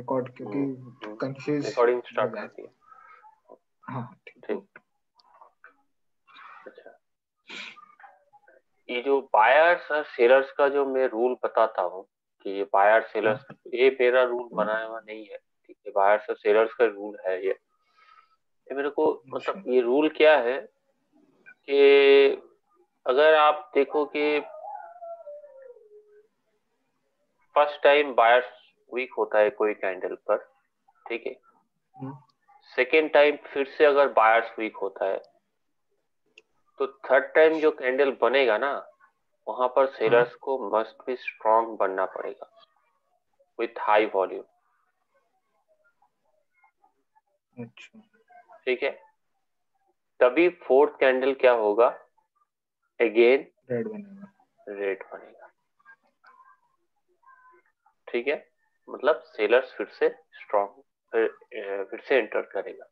Record क्योंकि confuse recording हो start जाए। करती है। हाँ ठीक। अच्छा, ये जो बायर्स और सेलर्स का जो मैं रूल बताता हूँ कि ये बायर सेलर्स, ये मेरा रूल बनाया हुआ नहीं है, ठीक है, बायर्स और सेलर्स का रूल है ये मेरे को मतलब ये रूल क्या है कि अगर आप देखो कि फर्स्ट टाइम बायर्स वीक होता है कोई कैंडल पर, ठीक है, सेकेंड टाइम फिर से अगर बायर्स वीक होता है तो थर्ड टाइम जो कैंडल बनेगा ना वहां पर सेलर्स को मस्ट बी स्ट्रॉन्ग बनना पड़ेगा विथ हाई वॉल्यूम। अच्छा, ठीक है, तभी फोर्थ कैंडल क्या होगा, अगेन रेड बनेगा, रेड बनेगा। ठीक है, मतलब सेलर्स फिर से स्ट्रॉन्ग फिर से एंटर करेगा।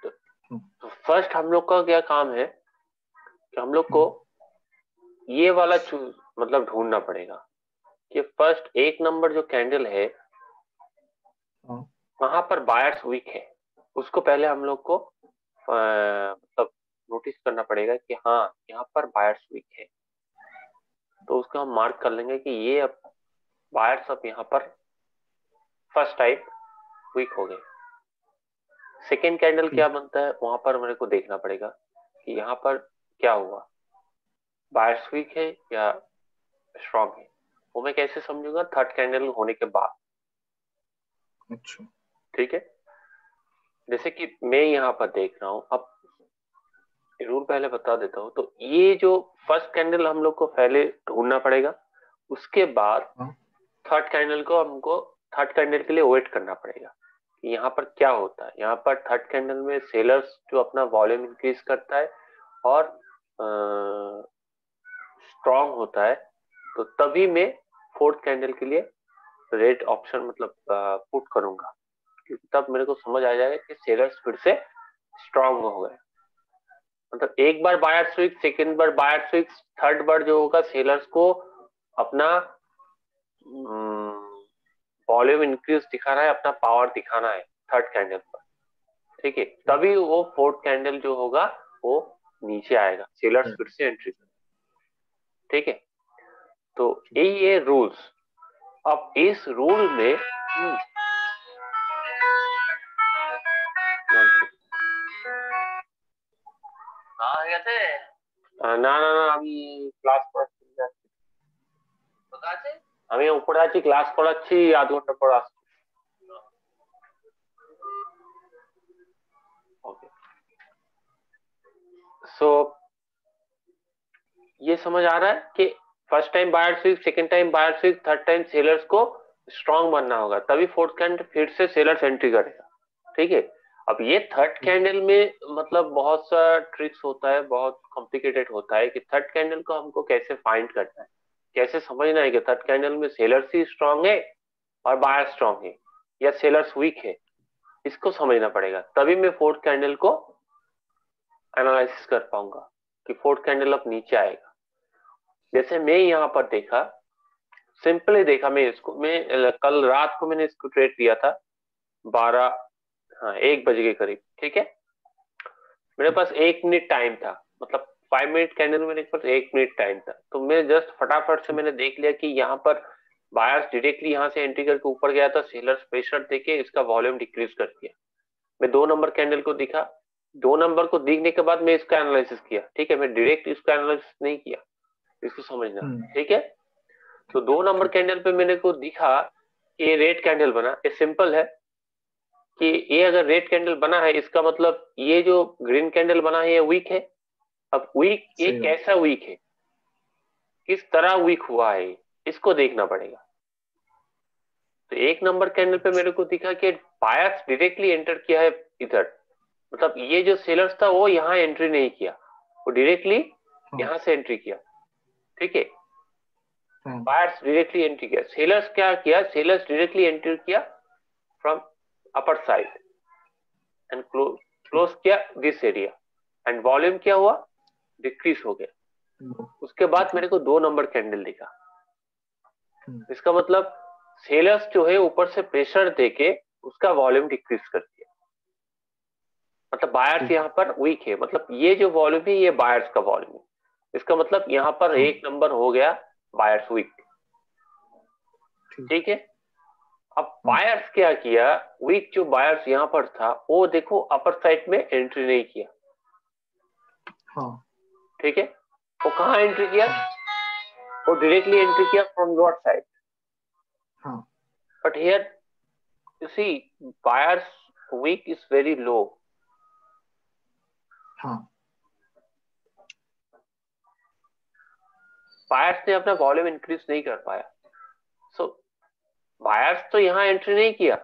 तो फर्स्ट हम लोग का क्या काम है कि हम लोग को ये वाला चूज मतलब ढूंढना पड़ेगा कि फर्स्ट एक नंबर जो कैंडल है वहां पर बायर्स वीक है, उसको पहले हम लोग को मतलब नोटिस करना पड़ेगा कि हाँ यहाँ पर बायर्स वीक है, तो उसको हम मार्क कर लेंगे कि ये अब बायर्स अब यहाँ पर फर्स्ट टाइम वीक हो गए। सेकेंड कैंडल क्या बनता है वहां पर मेरे को देखना पड़ेगा कि यहाँ पर क्या हुआ, बायर्स वीक है या स्ट्रॉन्ग है, वो मैं कैसे समझूंगा, थर्ड कैंडल होने के बाद। अच्छा, ठीक है, जैसे कि मैं यहाँ पर देख रहा हूँ, अब रूल पहले बता देता हूँ। तो ये जो फर्स्ट कैंडल हम लोग को पहले ढूंढना पड़ेगा, उसके बाद थर्ड कैंडल को हमको थर्ड कैंडल के लिए वेट करना पड़ेगा कि यहाँ पर क्या होता है। यहाँ पर थर्ड कैंडल में सेलर्स जो अपना वॉल्यूम इंक्रीज करता है और स्ट्रॉन्ग होता है, तो तभी मैं फोर्थ कैंडल के लिए रेड ऑप्शन मतलब पुट करूंगा, क्योंकि तब मेरे को समझ आ जाएगा कि सेलर्स फिर से स्ट्रॉन्ग हो गए। मतलब एक बार बायर स्विंग, सेकेंड बार बायर स्विंग, थर्ड बार जो होगा सेलर्स को अपना वॉल्यूम इंक्रीज दिखाना है, अपना पावर दिखाना है थर्ड कैंडल पर। ठीक है, तभी वो फोर्थ कैंडल जो होगा वो नीचे आएगा, सेलर्स फिर से एंट्री। ठीक है, तो यही है रूल्स। अब इस रूल में না না না আমি ক্লাস করাচ্ছি, আমি উপরে আছি ক্লাস করাচ্ছি, আধ ঘন্টা পর আসছি। ओके, सो ये समझ आ रहा है कि first time buyer swing, second time buyer swing, third time sellers को स्ट्रॉन्ग बनना होगा, तभी फोर्थ कैंडल फिर से सेलर्स एंट्री करेगा। ठीक है, अब ये थर्ड कैंडल में मतलब बहुत सा ट्रिक्स होता है, बहुत कॉम्प्लिकेटेड होता है कि थर्ड कैंडल को हमको कैसे फाइंड करना है, कैसे समझना है कि थर्ड कैंडल में सेलर्स ही स्ट्रॉन्ग है और बायर स्ट्रॉन्ग है या सेलर्स वीक है, इसको समझना पड़ेगा, तभी मैं फोर्थ कैंडल को एनालिसिस कर पाऊंगा कि फोर्थ कैंडल अब नीचे आएगा। जैसे मैं यहाँ पर देखा, सिंपली देखा मैं इसको, मैं कल रात को मैंने इसको ट्रेड किया था 1 बजे के करीब। ठीक है, मेरे पास 1 मिनट टाइम था, मतलब 5 मिनट कैंडल में मेरे पास 1 मिनट टाइम था, तो मैं जस्ट फटाफट से मैंने देख लिया कि यहाँ पर बायर्स डायरेक्टली यहाँ से एंट्री करके ऊपर गया था, सेलर्स प्रेशर देके इसका वॉल्यूम डिक्रीज कर दिया। मैं 2 नंबर कैंडल को दिखा, 2 नंबर को दिखने के बाद मैं इसका एनालिसिस किया। ठीक है, मैं डायरेक्ट इसका एनालिसिस नहीं किया, इसको समझना। ठीक है, तो 2 नंबर कैंडल पे मैंने को दिखा कि रेड कैंडल बना, ये सिंपल है कि ये अगर रेड कैंडल बना है इसका मतलब ये जो ग्रीन कैंडल बना है ये वीक है। अब वीक ये कैसा वीक है, किस तरह वीक हुआ है, इसको देखना पड़ेगा। तो 1 नंबर कैंडल पे मेरे को दिखा कि बायर्स डायरेक्टली एंटर किया है इधर, मतलब ये जो सेलर्स था वो यहाँ एंट्री नहीं किया, वो डायरेक्टली यहाँ से एंट्री किया। ठीक है, बायर्स डायरेक्टली एंट्री किया, सेलर्स क्या किया, सेलर्स डायरेक्टली एंट्री किया from upper side and close किया दिस एरिया एंड वॉल्यूम क्या हुआ, डिक्रीज हो गया। उसके बाद मेरे को 2 नंबर कैंडल दिखा, इसका मतलब सेलर्स जो है ऊपर से प्रेशर देके उसका वॉल्यूम डिक्रीज कर दिया, मतलब बायर्स ठीक। यहाँ पर वीक है, मतलब ये जो वॉल्यूम है ये बायर्स का वॉल्यूम है, इसका मतलब यहाँ पर हाँ। एक नंबर हो गया बायर्स वीक। ठीक। ठीक है, अब हाँ। बायर्स क्या किया, वीक जो बायर्स यहाँ पर था वो देखो अपर साइड में एंट्री नहीं किया। हाँ। ठीक है, वो कहाँ एंट्री किया, हाँ। वो डायरेक्टली एंट्री किया फ्रॉम लोअर साइड, हाँ। But here you see buyers weak is very low. हाँ। बायर्स ने अपना वॉल्यूम इंक्रीज नहीं कर पाया, सो बायर्स तो यहाँ एंट्री नहीं किया,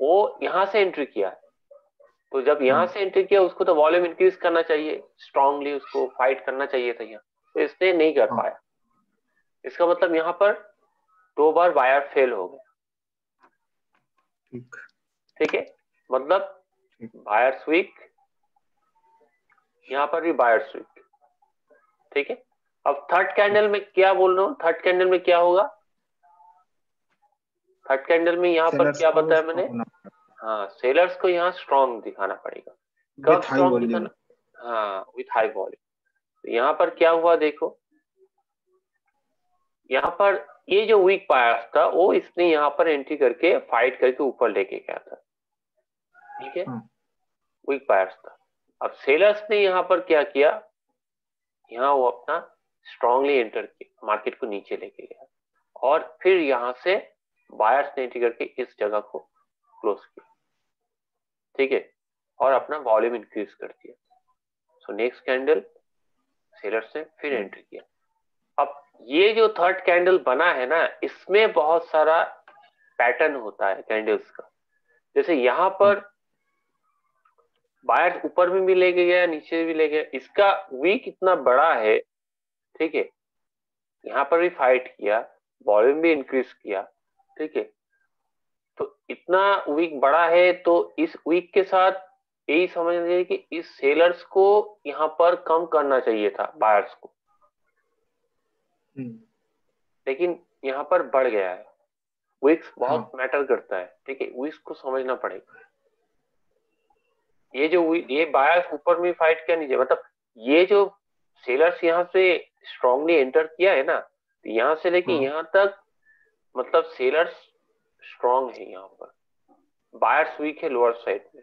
वो यहाँ से एंट्री किया, तो जब हाँ। यहाँ से एंट्री किया उसको तो वॉल्यूम इंक्रीज करना चाहिए, स्ट्रांगली उसको फाइट करना चाहिए था यहाँ, तो इसने नहीं कर हाँ। पाया। इसका मतलब यहाँ पर 2 बार बायर फेल हो गया। ठीक। ठीक है, मतलब ठीक। बायर्स वीक, यहाँ पर भी बायर्स वीक। ठीक है, अब थर्ड कैंडल में क्या बोल रहा हूँ, थर्ड कैंडल में क्या होगा, थर्ड कैंडल में यहाँ पर सेलर्स क्या को बताया मैंने, स्ट्रॉन्ग होना हाँ सेलर्स को यहाँ स्ट्रांग दिखाना पड़ेगा। कब विथ हाई स्ट्रांग वॉल्यूम। दिखाना, हाँ विथ हाई वॉल्यूम। तो यहाँ पर क्या हुआ देखो, यहाँ पर ये जो वीक बायर्स था वो इसने यहाँ पर एंट्री करके फाइट करके ऊपर लेके गया था। ठीक है, हाँ। वीक बायर्स था। अब सेलर्स ने यहाँ पर क्या किया, यहाँ वो अपना स्ट्रांगली एंटर किया, मार्केट को नीचे लेके गया, और फिर यहाँ से बायर्स ने एंट्री करके इस जगह को क्लोज किया। ठीक है, और अपना वॉल्यूम इंक्रीज कर दिया। सो नेक्स्ट कैंडल सेलर्स ने फिर एंट्री किया। अब ये जो थर्ड कैंडल बना है ना, इसमें बहुत सारा पैटर्न होता है कैंडल्स का। जैसे यहाँ हाँ। पर बायर्स ऊपर भी लेके गया, नीचे भी ले गया, इसका वीक इतना बड़ा है। ठीक है, यहाँ पर भी फाइट किया, वॉल्यूम भी इंक्रीज किया। ठीक है, तो इतना वीक बड़ा है, तो इस वीक के साथ यही समझ लीजिए कि इस सेलर्स को यहाँ पर कम करना चाहिए था बायर्स को, हम्म। लेकिन यहाँ पर बढ़ गया है। वीक्स हाँ। बहुत मैटर करता है। ठीक है, वीक्स को समझना पड़ेगा। ये बायर्स ऊपर में फाइट किया, नीचे, मतलब ये जो सेलर्स यहाँ से स्ट्रांगली एंटर किया है ना, तो यहाँ से लेके हाँ। यहाँ तक, मतलब सेलर्स स्ट्रांग है, यहाँ पर बायर्स वीक है लोअर साइड में।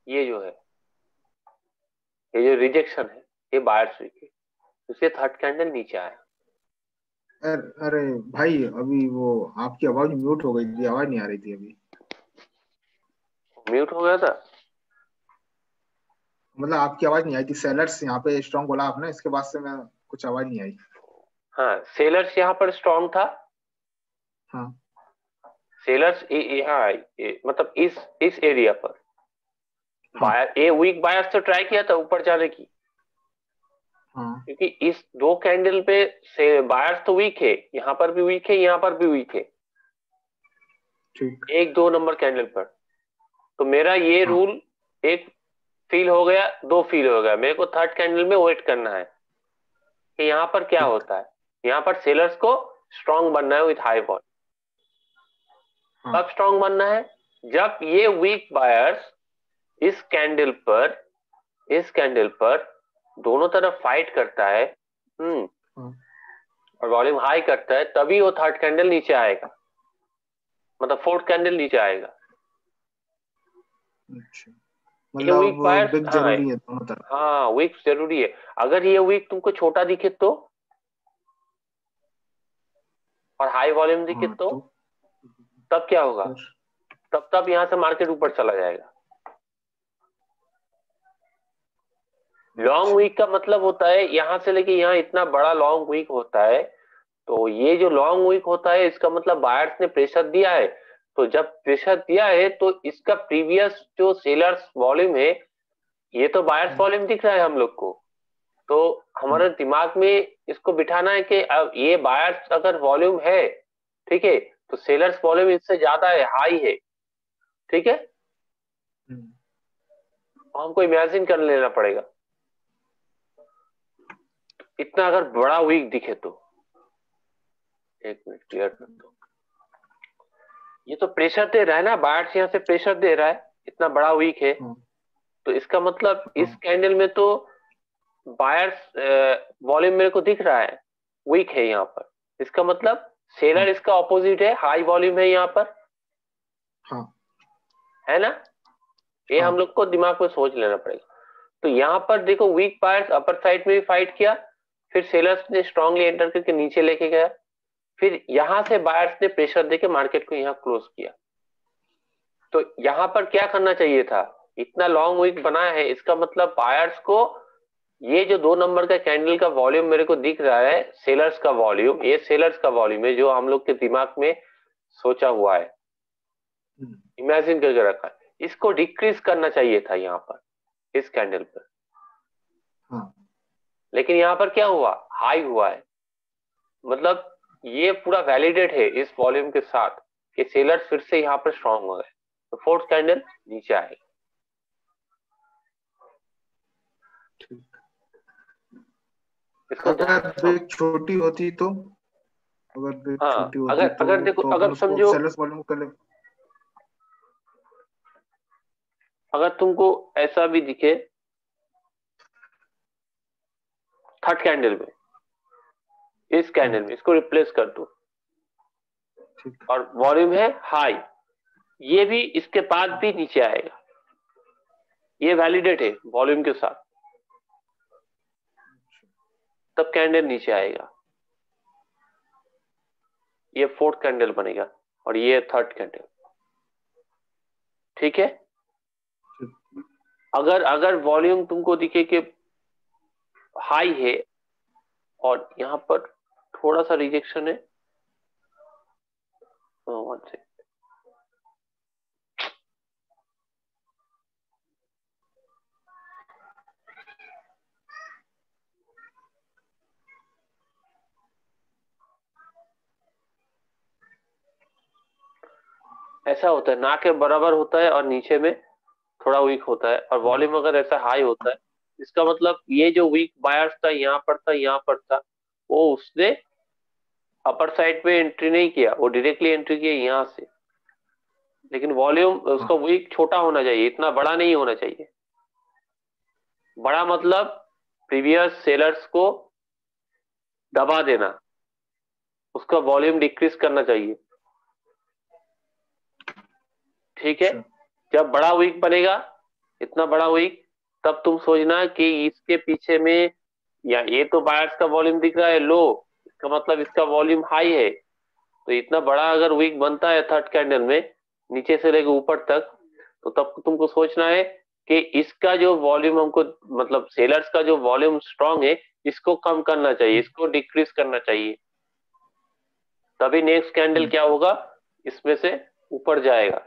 ये जो है, ये जो रिजेक्शन है, ये बायर्स वीक है, इसलिए थर्ड कैंडल नीचे आया। अरे भाई, अभी वो आपकी आवाज म्यूट हो गई थी, आवाज नहीं आ रही थी अभी। म्यूट हो गया था। मतलब आपकी आवाज नहीं आई थी, सेलर्स यहाँ पे स्ट्रॉन्ग बोला आपने, इसके बाद से मैं कुछ आवाज नहीं आई। हाँ, सेलर्स यहाँ पर स्ट्रांग था। हाँ। सेलर्स यहाँ मतलब इस एरिया पर हाँ। बायर, ये वीक बायर्स तो ट्राई किया था ऊपर जाने की, हाँ। क्योंकि इस 2 कैंडल पे से बायर्स तो वीक है, यहाँ पर भी वीक है, यहाँ पर भी वीक है, ठीक। 1 2 नंबर कैंडल पर। तो मेरा ये हाँ। रूल, एक फील हो गया, 2 फील हो गया, मेरे को थर्ड कैंडल में वेट करना है कि यहाँ पर क्या ठीक। होता है। यहाँ पर सेलर्स को स्ट्रांग बनना है विथ हाई वॉल्यूम। हाँ। कब स्ट्रांग बनना है, जब ये वीक बायर्स इस कैंडल पर, इस कैंडल पर दोनों तरफ फाइट करता है, हाँ। और वॉल्यूम हाई करता है, तभी वो थर्ड कैंडल नीचे आएगा, मतलब फोर्थ कैंडल नीचे आएगा। अच्छा, ये वीक मतलब बायर्स, बिग हाँ जरूरी है दोनों तरफ। हाँ वीक जरूरी है। अगर ये वीक तुमको छोटा दिखे तो, और हाई वॉल्यूम दिखे हाँ तो, तो तब क्या होगा, फिर। तब यहाँ से मार्केट ऊपर चला जाएगा। लॉन्ग अच्छा। वीक का मतलब होता है यहाँ से लेके यहाँ इतना बड़ा लॉन्ग वीक होता है, तो ये जो लॉन्ग वीक होता है इसका मतलब बायर्स ने प्रेशर दिया है। तो जब प्रेशर दिया है तो इसका प्रीवियस जो सेलर्स वॉल्यूम है, ये तो बायर्स हाँ। वॉल्यूम दिख रहा है हम लोग को, तो हाँ। हमारे दिमाग में इसको बिठाना है कि अब ये बायर्स अगर वॉल्यूम है, ठीक है, तो सेलर्स वॉल्यूम इससे ज्यादा है, हाई है। ठीक है, हम्म। तो हमको इमेजिन कर लेना पड़ेगा, इतना अगर बड़ा वीक दिखे तो। एक मिनट क्लियर कर दो। ये तो प्रेशर दे रहा है ना, बायर्स यहाँ से प्रेशर दे रहा है, इतना बड़ा वीक है। हाँ तो इसका मतलब इस हाँ कैंडल में तो बायर्स वॉल्यूम मेरे को दिख रहा है वीक है यहाँ पर। इसका मतलब सेलर हाँ इसका ऑपोजिट है, हाई वॉल्यूम है यहाँ पर, हाँ है ना। ये हम हाँ लोग को दिमाग में सोच लेना पड़ेगा। तो यहाँ पर देखो वीक बायर्स अपर साइड में भी फाइट किया, फिर सेलर्स ने स्ट्रांगली एंटर करके नीचे लेके गया, फिर यहां से बायर्स ने प्रेशर देके मार्केट को यहाँ क्लोज किया। तो यहाँ पर क्या करना चाहिए था, इतना लॉन्ग वीक बना है, इसका मतलब बायर्स को ये जो 2 नंबर का कैंडल का वॉल्यूम मेरे को दिख रहा है, सेलर्स का वॉल्यूम, ये सेलर्स का वॉल्यूम है जो हम लोग के दिमाग में सोचा हुआ है, इमेजिन करके रखा है, इसको डिक्रीज करना चाहिए था यहाँ पर इस कैंडल पर। हाँ लेकिन यहाँ पर क्या हुआ, हाई हुआ है। मतलब ये पूरा वैलिडेट है इस वॉल्यूम के साथ कि सेलर्स फिर से यहाँ पर स्ट्रांग हो गए, तो फोर्थ कैंडल नीचे आएगा। ठीक। इसको ध्यान अगर रखो। ब्रेक छोटी होती तो, अगर ब्रेक हाँ, छोटी होती अगर अगर देखो, तो अपन अगर उसको समझो, सेल्स वॉल्यूम कर ले। अगर तुमको ऐसा भी दिखे थर्ड कैंडल में, इस कैंडल में इसको रिप्लेस कर दो ठीक। और वॉल्यूम है हाई, ये भी इसके बाद भी नीचे आएगा, ये वैलिडेट है वॉल्यूम के साथ, तब कैंडल नीचे आएगा। ये फोर्थ कैंडल बनेगा और ये थर्ड कैंडल। ठीक है। अगर अगर वॉल्यूम तुमको दिखे कि हाई है और यहाँ पर थोड़ा सा रिजेक्शन है, वन सेकंड, ऐसा होता है ना के बराबर होता है और नीचे में थोड़ा वीक होता है, और वॉल्यूम अगर ऐसा हाई होता है, इसका मतलब ये जो वीक बायर्स था यहाँ पर था, यहाँ पर था, वो उसने अपर साइड पे एंट्री नहीं किया, वो डायरेक्टली एंट्री किया यहाँ से। लेकिन वॉल्यूम उसका हाँ वीक छोटा होना चाहिए, इतना बड़ा नहीं होना चाहिए। बड़ा मतलब प्रीवियस सेलर्स को दबा देना, उसका वॉल्यूम डिक्रीज करना चाहिए। ठीक है। अच्छा। जब बड़ा वीक बनेगा, इतना बड़ा वीक, तब तुम सोचना कि इसके पीछे में, या ये तो बायर्स का वॉल्यूम दिख रहा है लो, इसका मतलब इसका वॉल्यूम हाई है। तो इतना बड़ा अगर वीक बनता है थर्ड कैंडल में, नीचे से लेकर ऊपर तक, तो तब तुमको सोचना है कि इसका जो वॉल्यूम हमको, मतलब सेलर्स का जो वॉल्यूम स्ट्रांग है, इसको कम करना चाहिए, इसको डिक्रीज करना चाहिए, तभी नेक्स्ट कैंडल क्या होगा, इसमें से ऊपर जाएगा।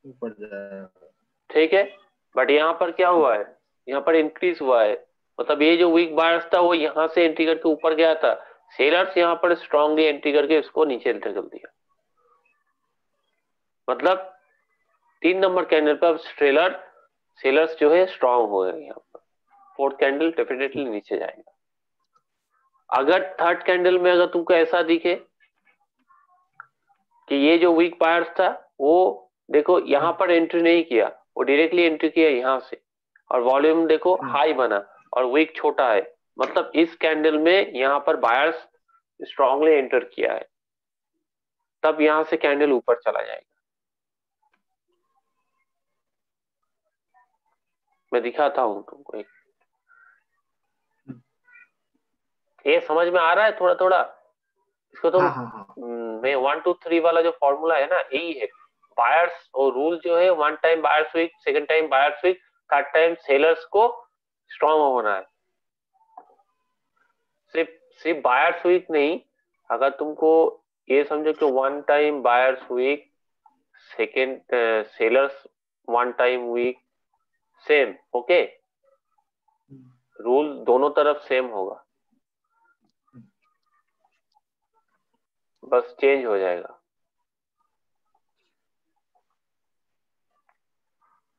ऊपर जाएगा। ठीक है। बट यहाँ पर क्या हुआ है, यहाँ पर इंक्रीज हुआ है, मतलब ये जो वीक बायर्स था वो यहाँ से एंट्री करके ऊपर गया था, सेलर्स यहाँ पर स्ट्रांगली एंट्री करके इसको नीचे धकेल दिया। मतलब 3 नंबर कैंडल पर अब सेलर्स जो है स्ट्रांग हो गए यहाँ पर, फोर्थ कैंडल डेफिनेटली नीचे जाएगा। अगर थर्ड कैंडल में अगर तुमको ऐसा दिखे कि ये जो वीक बायर्स था वो देखो यहाँ पर एंट्री नहीं किया, वो डायरेक्टली एंट्री किया यहाँ से, और वॉल्यूम देखो हाई बना और वीक छोटा है, मतलब इस कैंडल में यहाँ पर बायर्स स्ट्रांगली एंटर किया है, तब यहाँ से कैंडल ऊपर चला जाएगा। मैं दिखाता हूँ तुमको एक, ये समझ में आ रहा है थोड़ा थोड़ा, इसको तुम हाँ हाँ हाँ मैं 1 2 3 वाला जो फॉर्मूला है ना, यही है। बायर्स और रूल जो है, one time buyers weak, second time buyers weak, third time sellers को स्ट्रांग होना है। सिर्फ सिर्फ बायर्स वीक नहीं, अगर तुमको ये समझो कि one time buyers weak, second sellers one time weak, same okay, rule दोनों तरफ सेम होगा, बस चेंज हो जाएगा।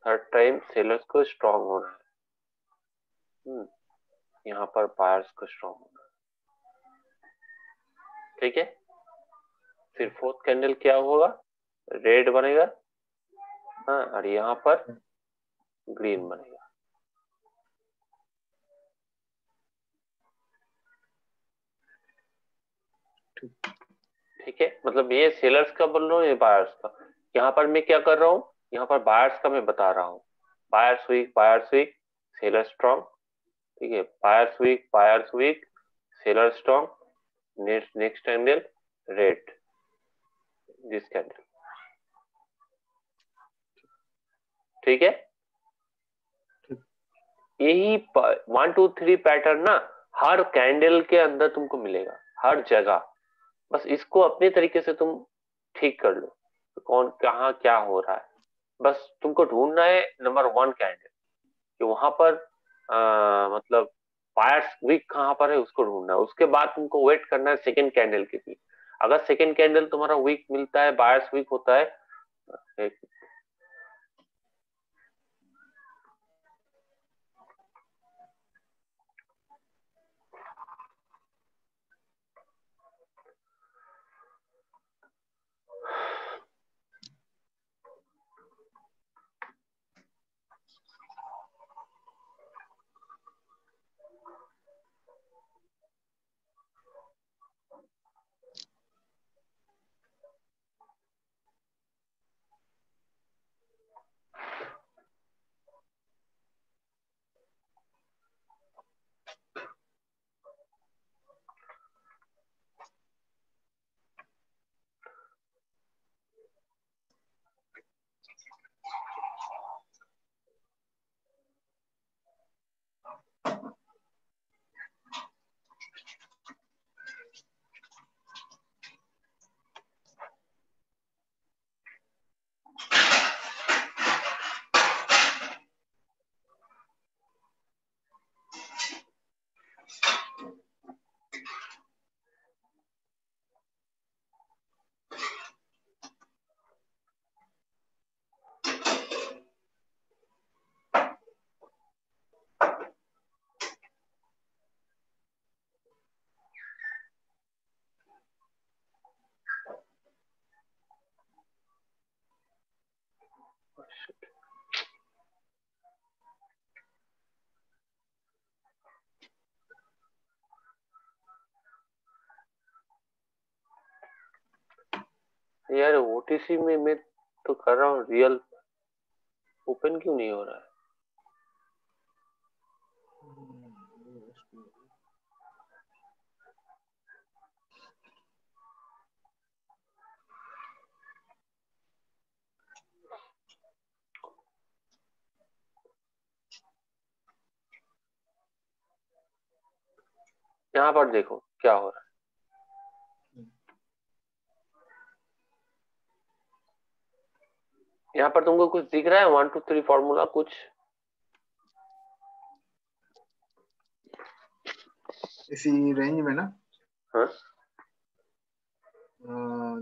थर्ड टाइम सेलर्स को स्ट्रांग होना है, यहाँ पर बायर्स को स्ट्रांग होना ठीक है, फिर फोर्थ कैंडल क्या होगा, रेड बनेगा, हाँ, और यहाँ पर ग्रीन बनेगा। ठीक है, मतलब ये सेलर्स का बोल रहा हूँ, ये बायर्स का। यहाँ पर मैं क्या कर रहा हूँ, यहाँ पर बायर्स का मैं बता रहा हूँ, बायर्स वीक, सेलर स्ट्रॉन्ग। ठीक है, buyers weak, seller strong, next candle red, this candle. ठीक है, यही 1 2 3 पैटर्न ना हर कैंडल के अंदर तुमको मिलेगा, हर जगह। बस इसको अपने तरीके से तुम ठीक कर लो, तो कौन कहाँ क्या हो रहा है। बस तुमको ढूंढना है नंबर 1 कैंडल, कि वहां पर मतलब बायर्स वीक कहाँ पर है उसको ढूंढना है। उसके बाद तुमको वेट करना है सेकंड कैंडल के लिए। अगर सेकंड कैंडल तुम्हारा वीक मिलता है, बायर्स वीक होता है, एक, यार ओटीसी में मैं तो कर रहा हूँ, रियल ओपन क्यों नहीं हो रहा है। यहाँ पर देखो क्या हो रहा है, यहाँ पर तुमको कुछ दिख रहा है 1 2 3 फॉर्मूला कुछ। इसी रेंज में ना, हाँ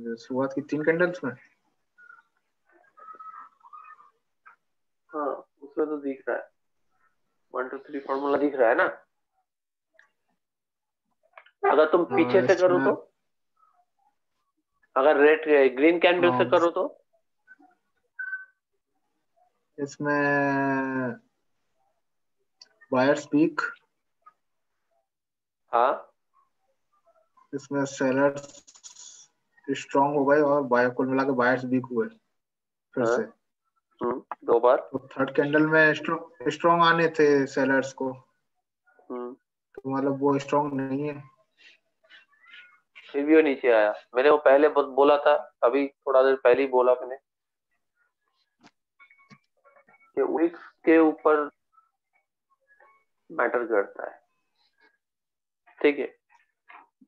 जो शुरुआत की 3 कैंडल्स में। हाँ, उसमें तो दिख रहा है 1 2 3 फॉर्मूला दिख रहा है ना। अगर तुम पीछे से करो इसमें तो, अगर रेड ग्रीन कैंडल से करो तो, इसमें बायर्स वीक, हाँ इसमें सेलर्स स्ट्रांग हो गए और बायर कुल मिला के बायर्स वीक हुए फिर हाँ, से। 2 बार। तो थर्ड कैंडल में स्ट्रांग आने थे सेलर्स को, तो मतलब वो स्ट्रांग नहीं है। फिर भी वो नीचे आया, मैंने वो पहले बोला था, अभी थोड़ा देर पहले ही बोला मैंने कि विक्स के ऊपर मैटर करता है। ठीक है,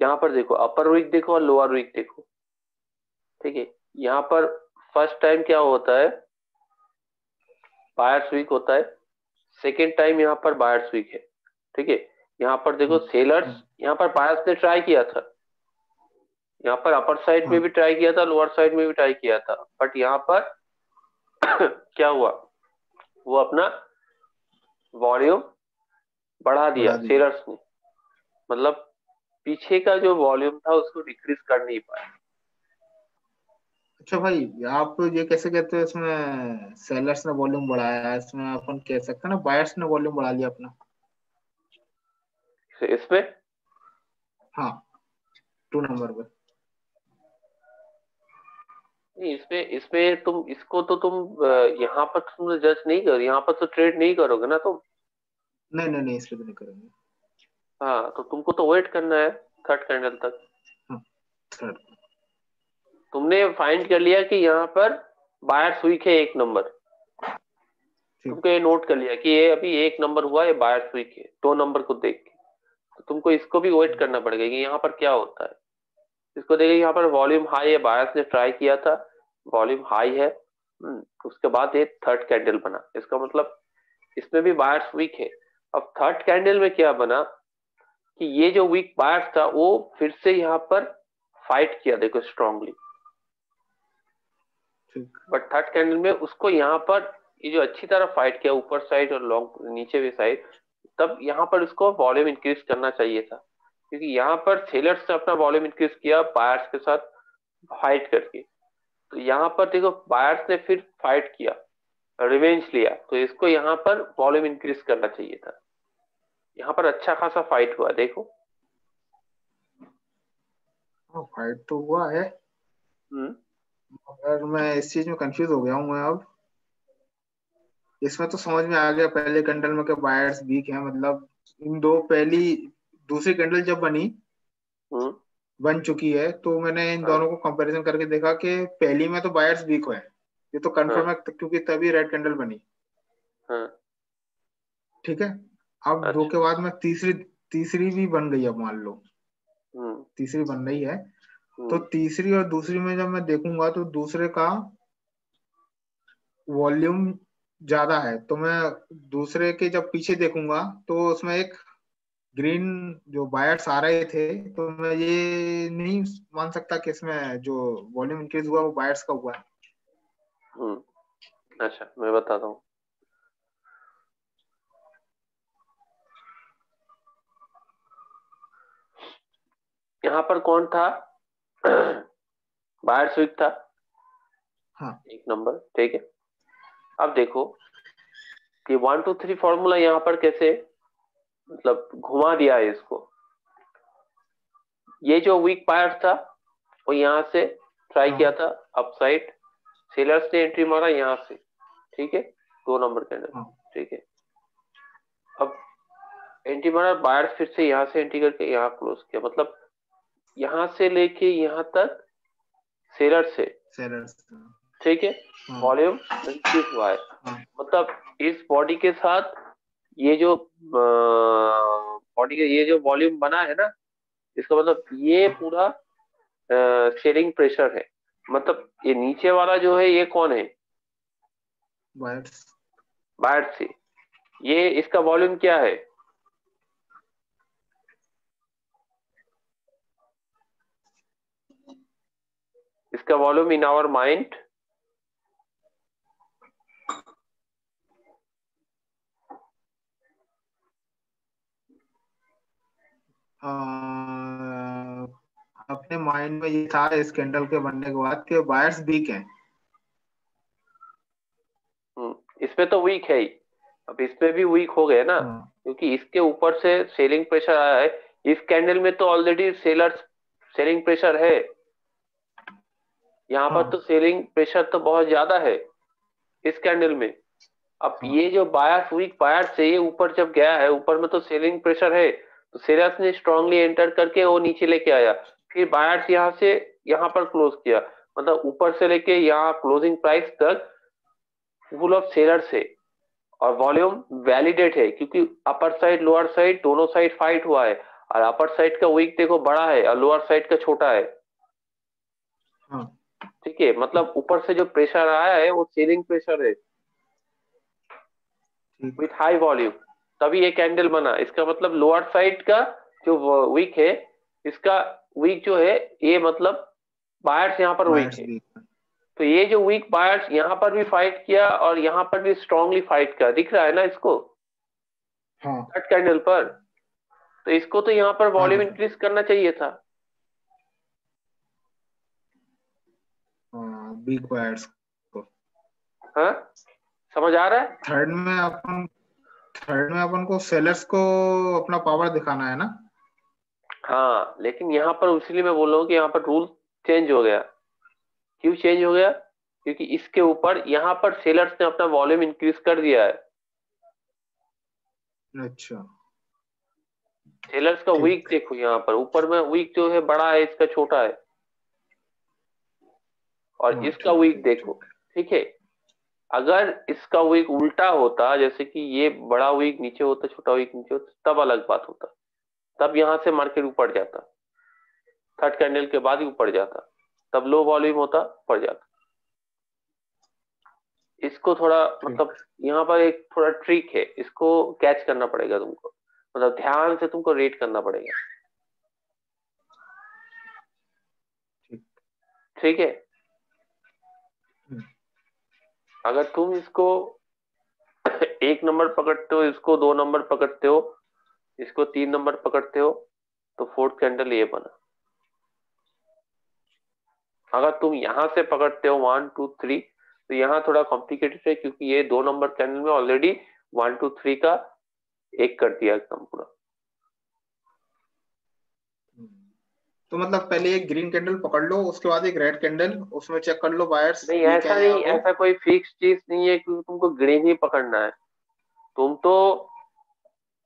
यहाँ पर देखो अपर वीक देखो और लोअर वीक देखो। ठीक है, यहाँ पर फर्स्ट टाइम क्या होता है, बायर्स वीक होता है। सेकेंड टाइम यहाँ पर बायर्स वीक है। ठीक है, यहाँ पर देखो सेलर्स, यहाँ पर बायर्स ने ट्राई किया था, यहाँ पर अपर साइड में हाँ भी ट्राई किया था, लोअर साइड में भी ट्राई किया था, बट यहाँ पर क्या हुआ, वो अपना वॉल्यूम बढ़ा दिया बढ़ा दिया। सेलर्स ने, मतलब पीछे का जो वॉल्यूम था उसको डिक्रीज कर नहीं पाया। अच्छा भाई, आप ये कैसे कहते हो इसमें सेलर्स ने वॉल्यूम बढ़ाया है? इसमें अपन कह सकते हैं ना बायर्स ने वॉल्यूम बढ़ा लिया अपना। इसमें हाँ, 2 नंबर पे। नहीं, इसमें इसमें तुम इसको तो तुम यहाँ पर तुम जज नहीं करो, यहाँ पर तो ट्रेड नहीं करोगे ना तुम। नहीं नहीं नहीं, इस पे तो नहीं करेंगे। हाँ, तो तुमको तो वेट करना है थर्ड कैंडल तक। हाँ, थर्ड। तुमने फाइंड कर लिया कि यहाँ पर बायर्स वीक है 1 नंबर। ठीक। तुमको ये नोट कर लिया कि ये अभी 1 नंबर हुआ, ये बायर्स वीक है 2 नंबर को देख के। तो तुमको इसको भी वेट करना पड़ेगा कि यहाँ पर क्या होता है। इसको देखिए, यहाँ पर वॉल्यूम हाई है, बायर्स ने ट्राई किया था, वॉल्यूम हाई है। उसके बाद ये थर्ड कैंडल बना, इसका मतलब इसमें भी बायर्स वीक है। अब थर्ड कैंडल में क्या बना कि ये जो वीक बायर्स था वो फिर से यहाँ पर फाइट किया, देखो स्ट्रांगली। ठीक। बट थर्ड कैंडल में उसको यहाँ पर ये जो अच्छी तरह फाइट किया ऊपर साइड और लॉन्ग नीचे भी साइड, तब यहाँ पर उसको वॉल्यूम इंक्रीज करना चाहिए था, क्योंकि यहाँ पर सेलर्स ने अपना वॉल्यूम इंक्रीज किया बायर्स के साथ फाइट करके। तो यहाँ पर देखो बायर्स ने फिर फाइट किया, रिवेंज लिया, तो इसको यहाँ पर वॉल्यूम इंक्रीज करना चाहिए था। यहाँ पर अच्छा खासा फाइट हुआ, देखो। हाँ, फाइट तो हुआ है। हम्म मगर मैं इस चीज में कंफ्यूज हो गया हूँ मैं अब। इसमें तो समझ में आ गया पहले कैंडल में कि बायर्स वीक है, मतलब इन दो पहली दूसरी कैंडल जब हम्म बन चुकी है, तो मैंने इन हाँ दोनों को कंपैरिजन करके देखा कि पहली में तो बायर्स वीक है, ये तो कंफर्म हाँ है, क्योंकि तभी रेड कैंडल बनी। हाँ। ठीक है। अब दो अच्छा। के बाद में तीसरी तीसरी भी बन गई, अब मान लो हम्म तीसरी बन रही है। तो हम्म तीसरी और दूसरी में जब मैं देखूंगा तो दूसरे का वॉल्यूम ज्यादा है, तो मैं दूसरे के जब पीछे देखूंगा तो उसमें एक ग्रीन जो बायर्स आ रहे थे, तो मैं ये नहीं मान सकता कि इसमें जो वॉल्यूम इंक्रीज हुआ वो बायर्स का हुआ है। अच्छा, मैं बताता हूँ। यहाँ पर कौन था? बायर स्विक था हाँ 1 नंबर, ठीक है। अब देखो कि 1 2 3 फॉर्मूला यहाँ पर कैसे मतलब घुमा दिया है इसको। ये जो वीक बायर था वो यहाँ से ट्राई किया हाँ था अपसाइड, सेलर्स ने एंट्री मारा यहाँ से, ठीक है, 2 नंबर के अंदर, हाँ ठीक है। अब एंट्री मारा, बायर्स फिर से यहाँ से एंट्री करके यहाँ क्लोज किया, मतलब यहाँ से लेके यहाँ तक सेलर से, सेलर्स। ठीक है, हाँ वॉल्यूम इंक्रीज हुआ है। हाँ मतलब इस बॉडी के साथ ये जो बॉडी का ये जो वॉल्यूम बना है ना, इसका मतलब ये हाँ पूरा शेयरिंग प्रेशर है। मतलब ये नीचे वाला जो है ये कौन है? बायर्स। बाहर से। ये इसका वॉल्यूम क्या है? इसका वॉल्यूम इन आवर माइंड अपने माइंड में ये था इस कैंडल के बनने के बाद कि बायर्स वीक हैं। इसमें तो वीक है ही। अब इसमें भी वीक हो गए ना, हाँ क्योंकि इसके ऊपर से सेलिंग प्रेशर आया है। इस कैंडल में तो ऑलरेडी सेलर्स सेलिंग प्रेशर है, यहाँ पर तो हाँ सेलिंग प्रेशर तो बहुत ज्यादा है इस कैंडल में। अब हाँ ये जो बायर्स वीक बायर्स से ये ऊपर जब गया है, ऊपर में तो सेलिंग प्रेशर है, तो सेलर्स ने स्ट्रांगली एंटर करके वो नीचे लेके आया। फिर बायर्स यहाँ से यहाँ पर क्लोज किया, मतलब ऊपर से लेके यहाँ क्लोजिंग प्राइस तक फुल ऑफ सेलर्स है। और वॉल्यूम वैलिडेट है, क्योंकि अपर साइड लोअर साइड दोनों साइड फाइट हुआ है, और अपर साइड का वीक देखो बड़ा है और लोअर साइड का छोटा है, हाँ। ठीक है। मतलब ऊपर से जो प्रेशर आया है वो सेलिंग प्रेशर है ठीक। विथ हाई वॉल्यूम, तभी ये कैंडल बना। इसका मतलब लोअर साइड का जो वीक है, इसका वीक जो है ये मतलब बायर्स यहाँ पर वीक बायर्स है। वीक हैं। तो ये जो वीक बायर्स यहाँ पर भी फाइट किया और यहाँ पर भी स्ट्रांगली फाइट किया, दिख रहा है ना इसको हाँ थर्ड कैंडल पर। तो इसको तो यहाँ पर हाँ वॉल्यूम जी। इंक्रीज करना चाहिए था। हाँ, बिग बायर्स को। हाँ, समझ आ रहा है? थर्ड में अपन थर्ड में अपन को सेलर्स को अपना पावर दिखाना है ना। हाँ, लेकिन यहाँ पर इसलिए मैं बोल रहा हूँ कि यहाँ पर रूल चेंज हो गया। क्यों चेंज हो गया? क्योंकि इसके ऊपर यहाँ पर सेलर्स ने अपना वॉल्यूम इंक्रीज कर दिया है। अच्छा। सेलर्स का वीक ठीक। देखो, यहाँ पर ऊपर में वीक जो है बड़ा है, इसका छोटा है। और हाँ, इसका ठीक वीक ठीक देखो। ठीक। ठीक है। अगर इसका वीक उल्टा होता, जैसे कि ये बड़ा वीक नीचे होता, छोटा वीक नीचे होता, तब अलग बात होता। तब यहां से मार्केट ऊपर जाता, थर्ड कैंडल के बाद ही ऊपर जाता। तब लो वॉल्यूम होता, ऊपर जाता। इसको थोड़ा मतलब ठीक यहाँ पर एक थोड़ा ट्रिक है, इसको कैच करना पड़ेगा तुमको, मतलब ध्यान से तुमको रीड करना पड़ेगा। ठीक। ठीक है। हम्म। अगर तुम इसको एक नंबर पकड़ते हो, इसको दो नंबर पकड़ते हो, इसको तीन नंबर पकड़ते हो, तो फोर्थ कैंडल ये बना। अगर तुम यहां से पकड़ते हो वन टू थ्री, तो यहाँ थोड़ा कॉम्प्लिकेटेड है, क्योंकि ये दो नंबर कैंडल में ऑलरेडी वन टू थ्री का एक कर दिया एकदम पूरा। तो मतलब पहले एक ग्रीन कैंडल पकड़ लो, उसके बाद एक रेड कैंडल, उसमें चेक कर लो बायर्स नहीं, वीक ऐसा है या नहीं, वो। ऐसा कोई फिक्स चीज नहीं है कि तुमको ग्रीन ही पकड़ना है। तुम तो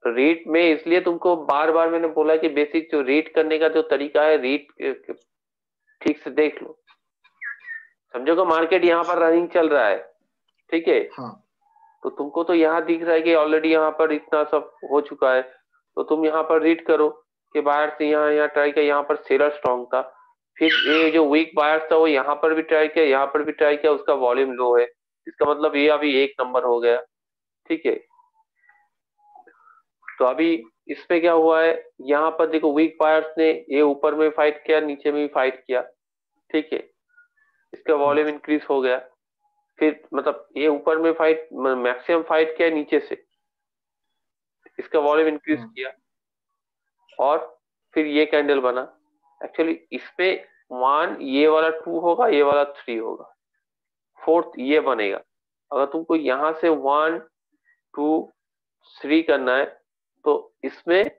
रीट में, इसलिए तुमको बार बार मैंने बोला कि बेसिक जो रीट करने का जो तरीका है, रीट ठीक से देख लो। समझो कि मार्केट यहाँ पर अच्छा। रनिंग चल रहा है। ठीक है। हाँ। तो तुमको तो यहाँ दिख रहा है कि ऑलरेडी यहाँ पर इतना सब हो चुका है। तो तुम यहाँ पर रीड करो कि बाहर से यहाँ यहाँ ट्राई किया, यहाँ पर सेलर स्ट्रांग था। फिर ये जो वीक बायर्स था वो यहाँ पर भी ट्राई किया, यहाँ पर भी ट्राई किया, उसका वॉल्यूम लो है। इसका मतलब ये अभी एक नंबर हो गया। ठीक है। तो अभी इसमें क्या हुआ है, यहाँ पर देखो वीक बायर्स ने ये ऊपर में फाइट किया, नीचे में भी फाइट किया। ठीक है। इसका वॉल्यूम इंक्रीज हो गया। फिर मतलब ये ऊपर में फाइट, मैक्सिमम फाइट किया नीचे से, इसका वॉल्यूम इंक्रीज हाँ। किया। और फिर ये कैंडल बना। एक्चुअली इसपे वन ये वाला टू होगा, ये वाला थ्री होगा, फोर्थ ये बनेगा। अगर तुमको यहां से वन टू थ्री करना है, तो इसमें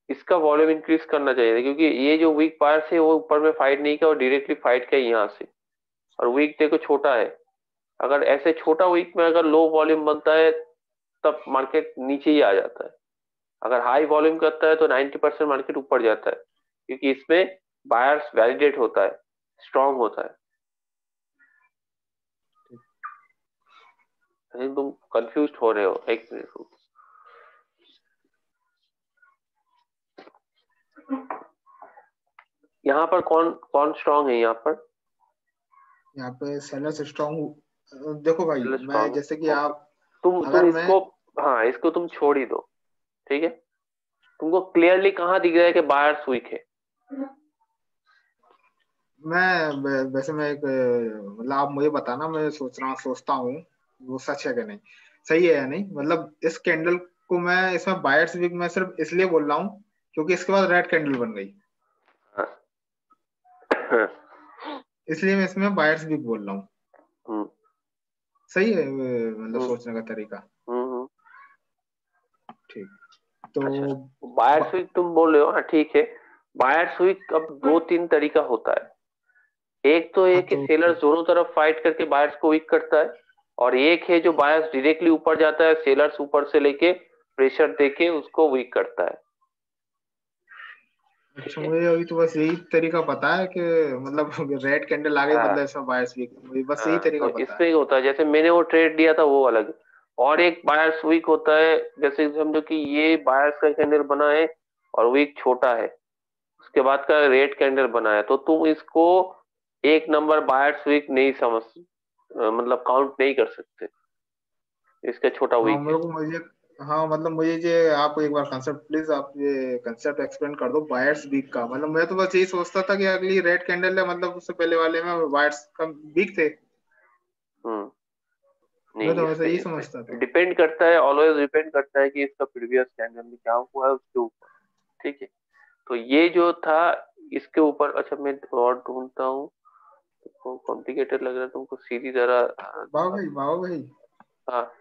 इसका वॉल्यूम इंक्रीज करना चाहिए, क्योंकि ये जो वीक पायर है वो ऊपर में फाइट नहीं किया और डायरेक्टली फाइट किया यहाँ से। और वीक देखो छोटा है। अगर ऐसे छोटा वीक में अगर लो वॉल्यूम बनता है, तब मार्केट नीचे ही आ जाता है। अगर हाई वॉल्यूम करता है तो 90% मार्केट ऊपर जाता है, क्योंकि इसमें बायर्स वैलिडेट होता है, स्ट्रांग होता है। I think तुम कंफ्यूज हो रहे हो, एक मिनट रुको। यहाँ पर कौन कौन स्ट्रांग है यहाँ पर? यहाँ पे सेलर्स स्ट्रॉन्ग। देखो भाई, मैं स्ट्रांग है, जैसे कि ओके। आप, तुम अगर मैं इसको, हाँ इसको तुम छोड़ ही दो। ठीक है। तुमको क्लियरली कहाँ दिख रहा है कि बायर्स वीक है? वैसे मैं एक मतलब आप मुझे बताना, मैं सोचता हूँ वो सच है कि नहीं, सही है या नहीं। मतलब इस कैंडल को मैं इसमें बायर्स वीक मैं सिर्फ इसलिए बोल रहा हूँ क्योंकि इसके बाद रेड कैंडल बन गई, हाँ। इसलिए मैं इसमें बायर्स वीक बोल रहा हूँ। हम्म, सही है मतलब हम्म, सोचने का तरीका। हम्म। ठीक। तो अच्छा, बायर्स वीक तुम बोल रहे हो, हाँ ठीक है। बायर्स वीक अब दो तीन तरीका होता है। एक तो हाँ एक कि तो सेलर्स दोनों तरफ फाइट करके बायर्स को वीक करता है। और एक है जो बायर्स डायरेक्टली ऊपर जाता है, सेलर्स ऊपर से लेके प्रेशर देके उसको वीक करता है। ठीक अच्छा, है। मुझे अभी तो बस यही तरीका पता है कि मतलब रेड कैंडल आ गई मतलब हाँ, इसमें बायर्स वीक, मुझे बस यही हाँ, तरीका तो पता इसमें है। क्या होता है, जैसे मैंने वो ट्रेड दिया था वो अलग है। और एक बायर्स वीक होता है, जैसे समझो कि ये बायर्स का कैंडल बना है और वीक छोटा है, उसके बाद का रेड कैंडल बना है, तो तुम इसको एक नंबर बायर्स वीक नहीं समझ, मतलब काउंट नहीं कर सकते, इसका छोटा हाँ वीक है। मेरे को मुझे हाँ मतलब मुझे ये आप एक बार कंसेप्ट, प्लीज आप ये कंसेप्ट एक्सप्लेन कर दो बायर्स वीक का। मतलब मैं तो बस यही सोचता था कि अगली रेड कैंडल है, मतलब उससे पहले वाले में बायर्स का वीक थे। हम्म। मैं नहीं, तो हमेशा इसमें यही समझता इसमें था। डिपेंड करता है, ऑलवेज डिपेंड करता है कि इसका प्रीवियस कैंडल में क्या हुआ है उसके ऊपर। ठीक है, तो ये जो था इसके ऊपर, अच्छा मैं और ढूंढता हूँ, तुमको कॉम्प्लिकेटेड लग रहा है, तुमको सीधी तरह। बाबा भाई हाँ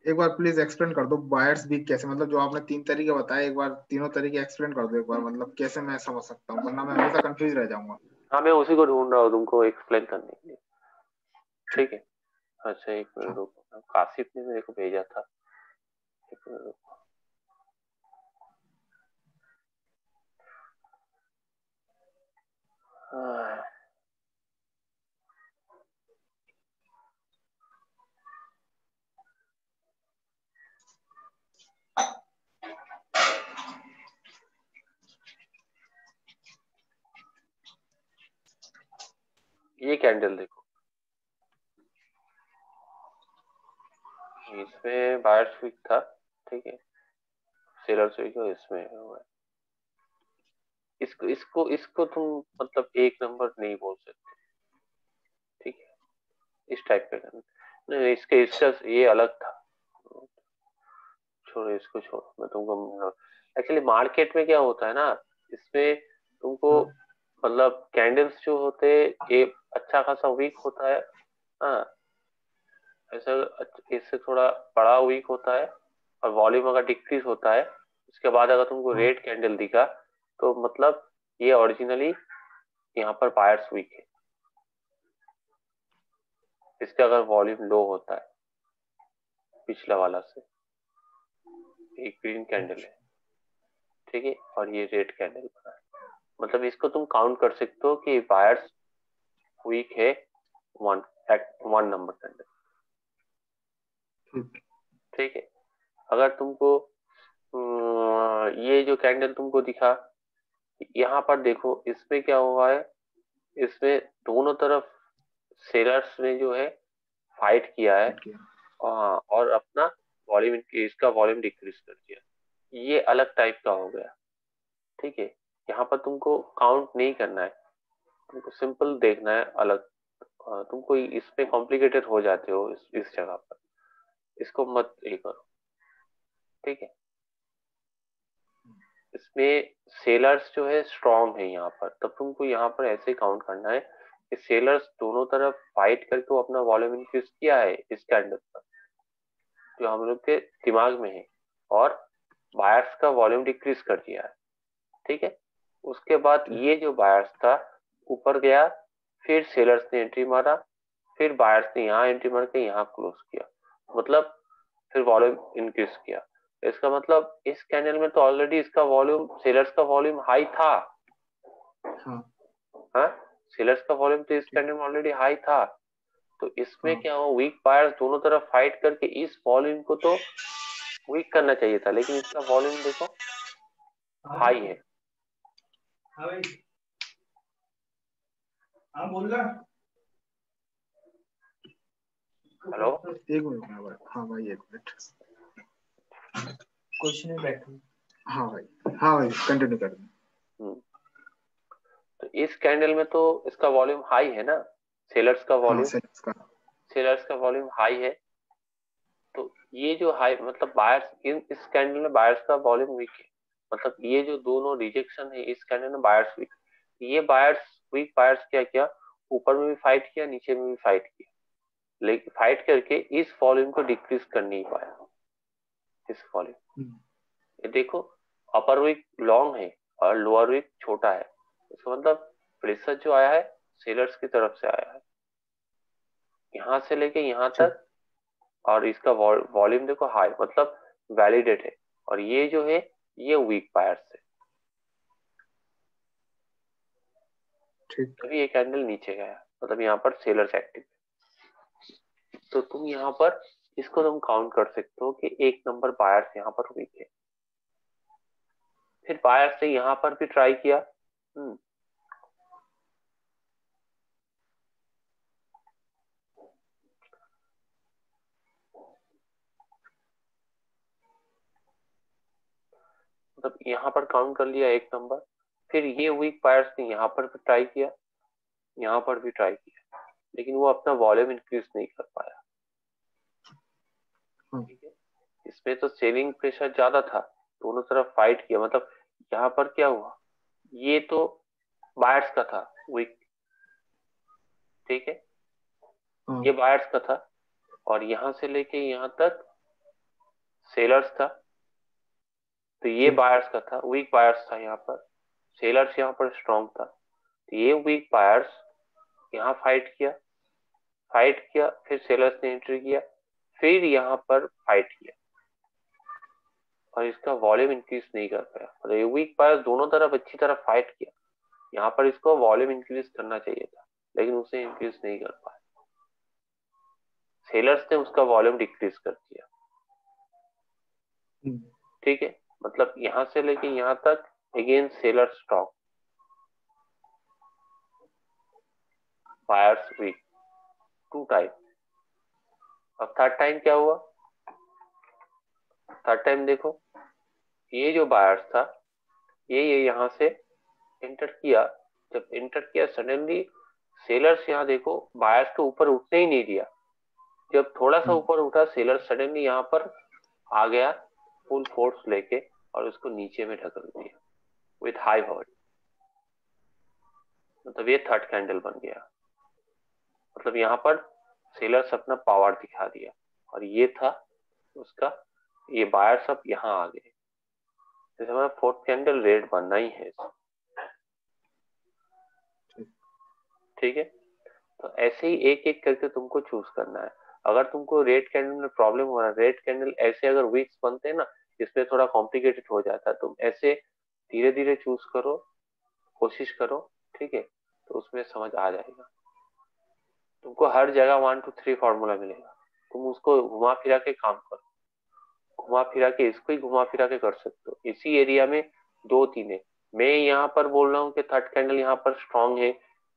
एक बार प्लीज एक्सप्लेन कर दो बायर्स वीक कैसे, मतलब जो आपने तीन तरीके बताए एक बार तीनों तरीके एक्सप्लेन कर दो एक बार, मतलब कैसे मैं समझ सकता हूँ, वरना मैं हमेशा कंफ्यूज रह जाऊंगा। हाँ, मैं उसी को ढूंढ रहा हूँ तुमको एक्सप्लेन करने के लिए। ठीक। ठीक है, अच्छा एक मिनट हाँ रुको, काशिफ ने मेरे को भेजा था, एक मिनट रुको। हाँ, ये कैंडल देखो, इसमें बायर्स वीक था, ठीक है, सेलर्स वीक इसमें हुआ है। इसको इसको इसको तुम मतलब एक नंबर नहीं बोल सकते, ठीक है, इस टाइप का करना। नहीं, इसके इसका ये अलग था, छोड़ो इसको, छोड़ो, मैं तुमको एक्चुअली मार्केट में क्या होता है ना, इसमें तुमको हाँ मतलब कैंडल्स जो होते हैं ये अच्छा खासा वीक होता है, हाँ, ऐसा इससे थोड़ा बड़ा वीक होता है, और वॉल्यूम अगर डिक्रीज होता है उसके बाद अगर तुमको हाँ रेड कैंडल दिखा तो मतलब ये ओरिजिनली यहाँ पर बायर्स वीक है। इसका अगर वॉल्यूम लो होता है पिछला वाला से, एक ग्रीन कैंडल है, ठीक है, और ये रेड कैंडल बना है, मतलब इसको तुम काउंट कर सकते हो कि बायर्स वीक है, वन वन नंबर कैंडल, ठीक। ठीक है। अगर तुमको ये जो कैंडल तुमको दिखा, यहाँ पर देखो इसमें क्या हुआ है, इसमें दोनों तरफ सेलर्स ने जो है फाइट किया है, ठीक है। और अपना वॉल्यूम, इसका वॉल्यूम डिक्रीज कर दिया, ये अलग टाइप का हो गया, ठीक है। यहाँ पर तुमको काउंट नहीं करना है, तुमको सिंपल देखना है अलग, तुमको इसमें कॉम्प्लिकेटेड हो जाते हो इस जगह पर, इसको मत ये करो, ठीक है। इसमें सेलर्स जो है स्ट्रॉन्ग है यहाँ पर, तब तुमको यहाँ पर ऐसे काउंट करना है कि सेलर्स दोनों तरफ फाइट करके वो अपना वॉल्यूम इंक्रीज किया है इस कैंडल पर, जो हम लोग के दिमाग में है, और बायर्स का वॉल्यूम डिक्रीज कर दिया है, ठीक है। उसके बाद ठीक। ये जो बायर्स था ऊपर गया, फिर सेलर्स ने एंट्री मारा, फिर बायर्स ने यहाँ एंट्री मार के यहाँ क्लोज किया, मतलब फिर वॉल्यूम इंक्रीज किया। इसका मतलब इस कैंडल में तो ऑलरेडी इसका वॉल्यूम, सेलर्स का वॉल्यूम हाई था, हाँ हाँ, सेलर्स का वॉल्यूम तो इस ठीक। कैंडल में ऑलरेडी हाई था, तो इसमें हाँ क्या हो, वीक बायर्स दोनों तरफ फाइट करके इस वॉल्यूम को तो वीक करना चाहिए था, लेकिन इसका वॉल्यूम देखो हाँ हाई है। भाई। हाँ बोल रहा। हेलो, एक मिनट में भाई, हाँ भाई एक मिनट। कुछ नहीं बैठू। हाँ भाई, हाँ भाई कंटिन्यू कर दो। तो इस कैंडल में तो इसका वॉल्यूम हाई है ना, सेलर्स का हाँ वॉल्यूम, सेल्स का। सेलर्स का वॉल्यूम हाई है, तो ये जो हाई मतलब बायर्स, इस कैंडल में बायर्स का वॉल्यूम वीक है, मतलब ये जो दोनों रिजेक्शन है इस कैंडल में बायर्स वीक, ये बायर्स वीक बायर्स क्या किया, ऊपर में भी फाइट किया नीचे में भी फाइट किया, लेकिन फाइट करके इस वॉल्यूम को डिक्रीज कर नहीं पाया, इस वॉल्यूम, ये देखो, अपर वीक लॉन्ग है और लोअर वीक छोटा है, इसका मतलब प्रेशर जो आया है सेलर्स की तरफ से आया है, यहाँ से लेके यहाँ ठीक। तक, और इसका वॉल्यूम देखो हाई, मतलब वैलिडेट है, और ये जो है ये वीक बायर्स है, ठीक। तभी ये कैंडल नीचे गया, मतलब यहाँ पर सेलर्स एक्टिव है, तो तुम यहाँ पर इसको तुम काउंट कर सकते हो कि एक नंबर बायर्स यहाँ पर वीक है। फिर बायर्स ने यहाँ पर भी ट्राई किया, मतलब यहाँ पर काउंट कर लिया एक नंबर, फिर ये वीक बायर्स ने यहाँ पर भी ट्राई किया, यहाँ पर भी ट्राई किया, लेकिन वो अपना वॉल्यूम इंक्रीज नहीं कर पाया, हाँ ठीक है। इसमें तो सेलिंग प्रेशर ज्यादा था, दोनों तरफ फाइट किया, मतलब यहाँ पर क्या हुआ, ये तो बायर्स का था वीक, ठीक है, ये बायर्स का था, और यहां से लेके यहां तक सेलर्स था, तो ये बायर्स का था, वीक बायर्स था यहाँ पर, सेलर्स यहाँ पर स्ट्रॉन्ग था, तो ये वीक बायर्स यहाँ फाइट किया, फिर सेलर्स ने एंट्री किया, फिर यहाँ पर फाइट किया, और इसका वॉल्यूम इंक्रीज नहीं कर पाया, और ये वीक बायर्स दोनों तरफ अच्छी तरह फाइट किया, यहाँ पर इसको वॉल्यूम इंक्रीज करना चाहिए था, लेकिन उसे इंक्रीज नहीं कर पाया, सेलर्स ने उसका वॉल्यूम डिक्रीज कर दिया, ठीक है, मतलब यहां से लेके यहां तक again seller stock, buyers weak, 2 time. अब थर्ड टाइम क्या हुआ, थर्ड टाइम देखो, ये जो बायर्स था ये यहां से एंटर किया, जब एंटर किया सडनली सेलर्स यहाँ देखो बायर्स को ऊपर उठने ही नहीं दिया, जब थोड़ा सा ऊपर उठा सेलर सडनली यहाँ पर आ गया फुल फोर्स लेके, और उसको नीचे में ढकल दिया विथ हाई बॉडी, मतलब ये थर्ड कैंडल बन गया, मतलब यहाँ पर सेलर्स अपना पावर दिखा दिया, और ये था उसका, ये बायर्स अब यहाँ आ गए, जैसे हमारा फोर्थ कैंडल रेड बनना ही है, ठीक है, तो ऐसे ही एक एक करके तुमको चूज करना है, अगर तुमको रेड कैंडल में प्रॉब्लम हो रहा है, रेड कैंडल ऐसे अगर वीक्स बनते हैं ना, इसमें थोड़ा कॉम्प्लिकेटेड हो जाता है, तुम ऐसे धीरे धीरे चूज करो, कोशिश करो, ठीक है, तो उसमें समझ आ जाएगा, तुमको हर जगह 1 2 3 फॉर्मूला मिलेगा, तुम उसको घुमा फिरा के काम करो, घुमा फिरा के इसको ही घुमा फिरा के कर सकते हो, इसी एरिया में 2 3 है, मैं यहाँ पर बोल रहा हूँ कि थर्ड कैंडल यहाँ पर स्ट्रॉन्ग है,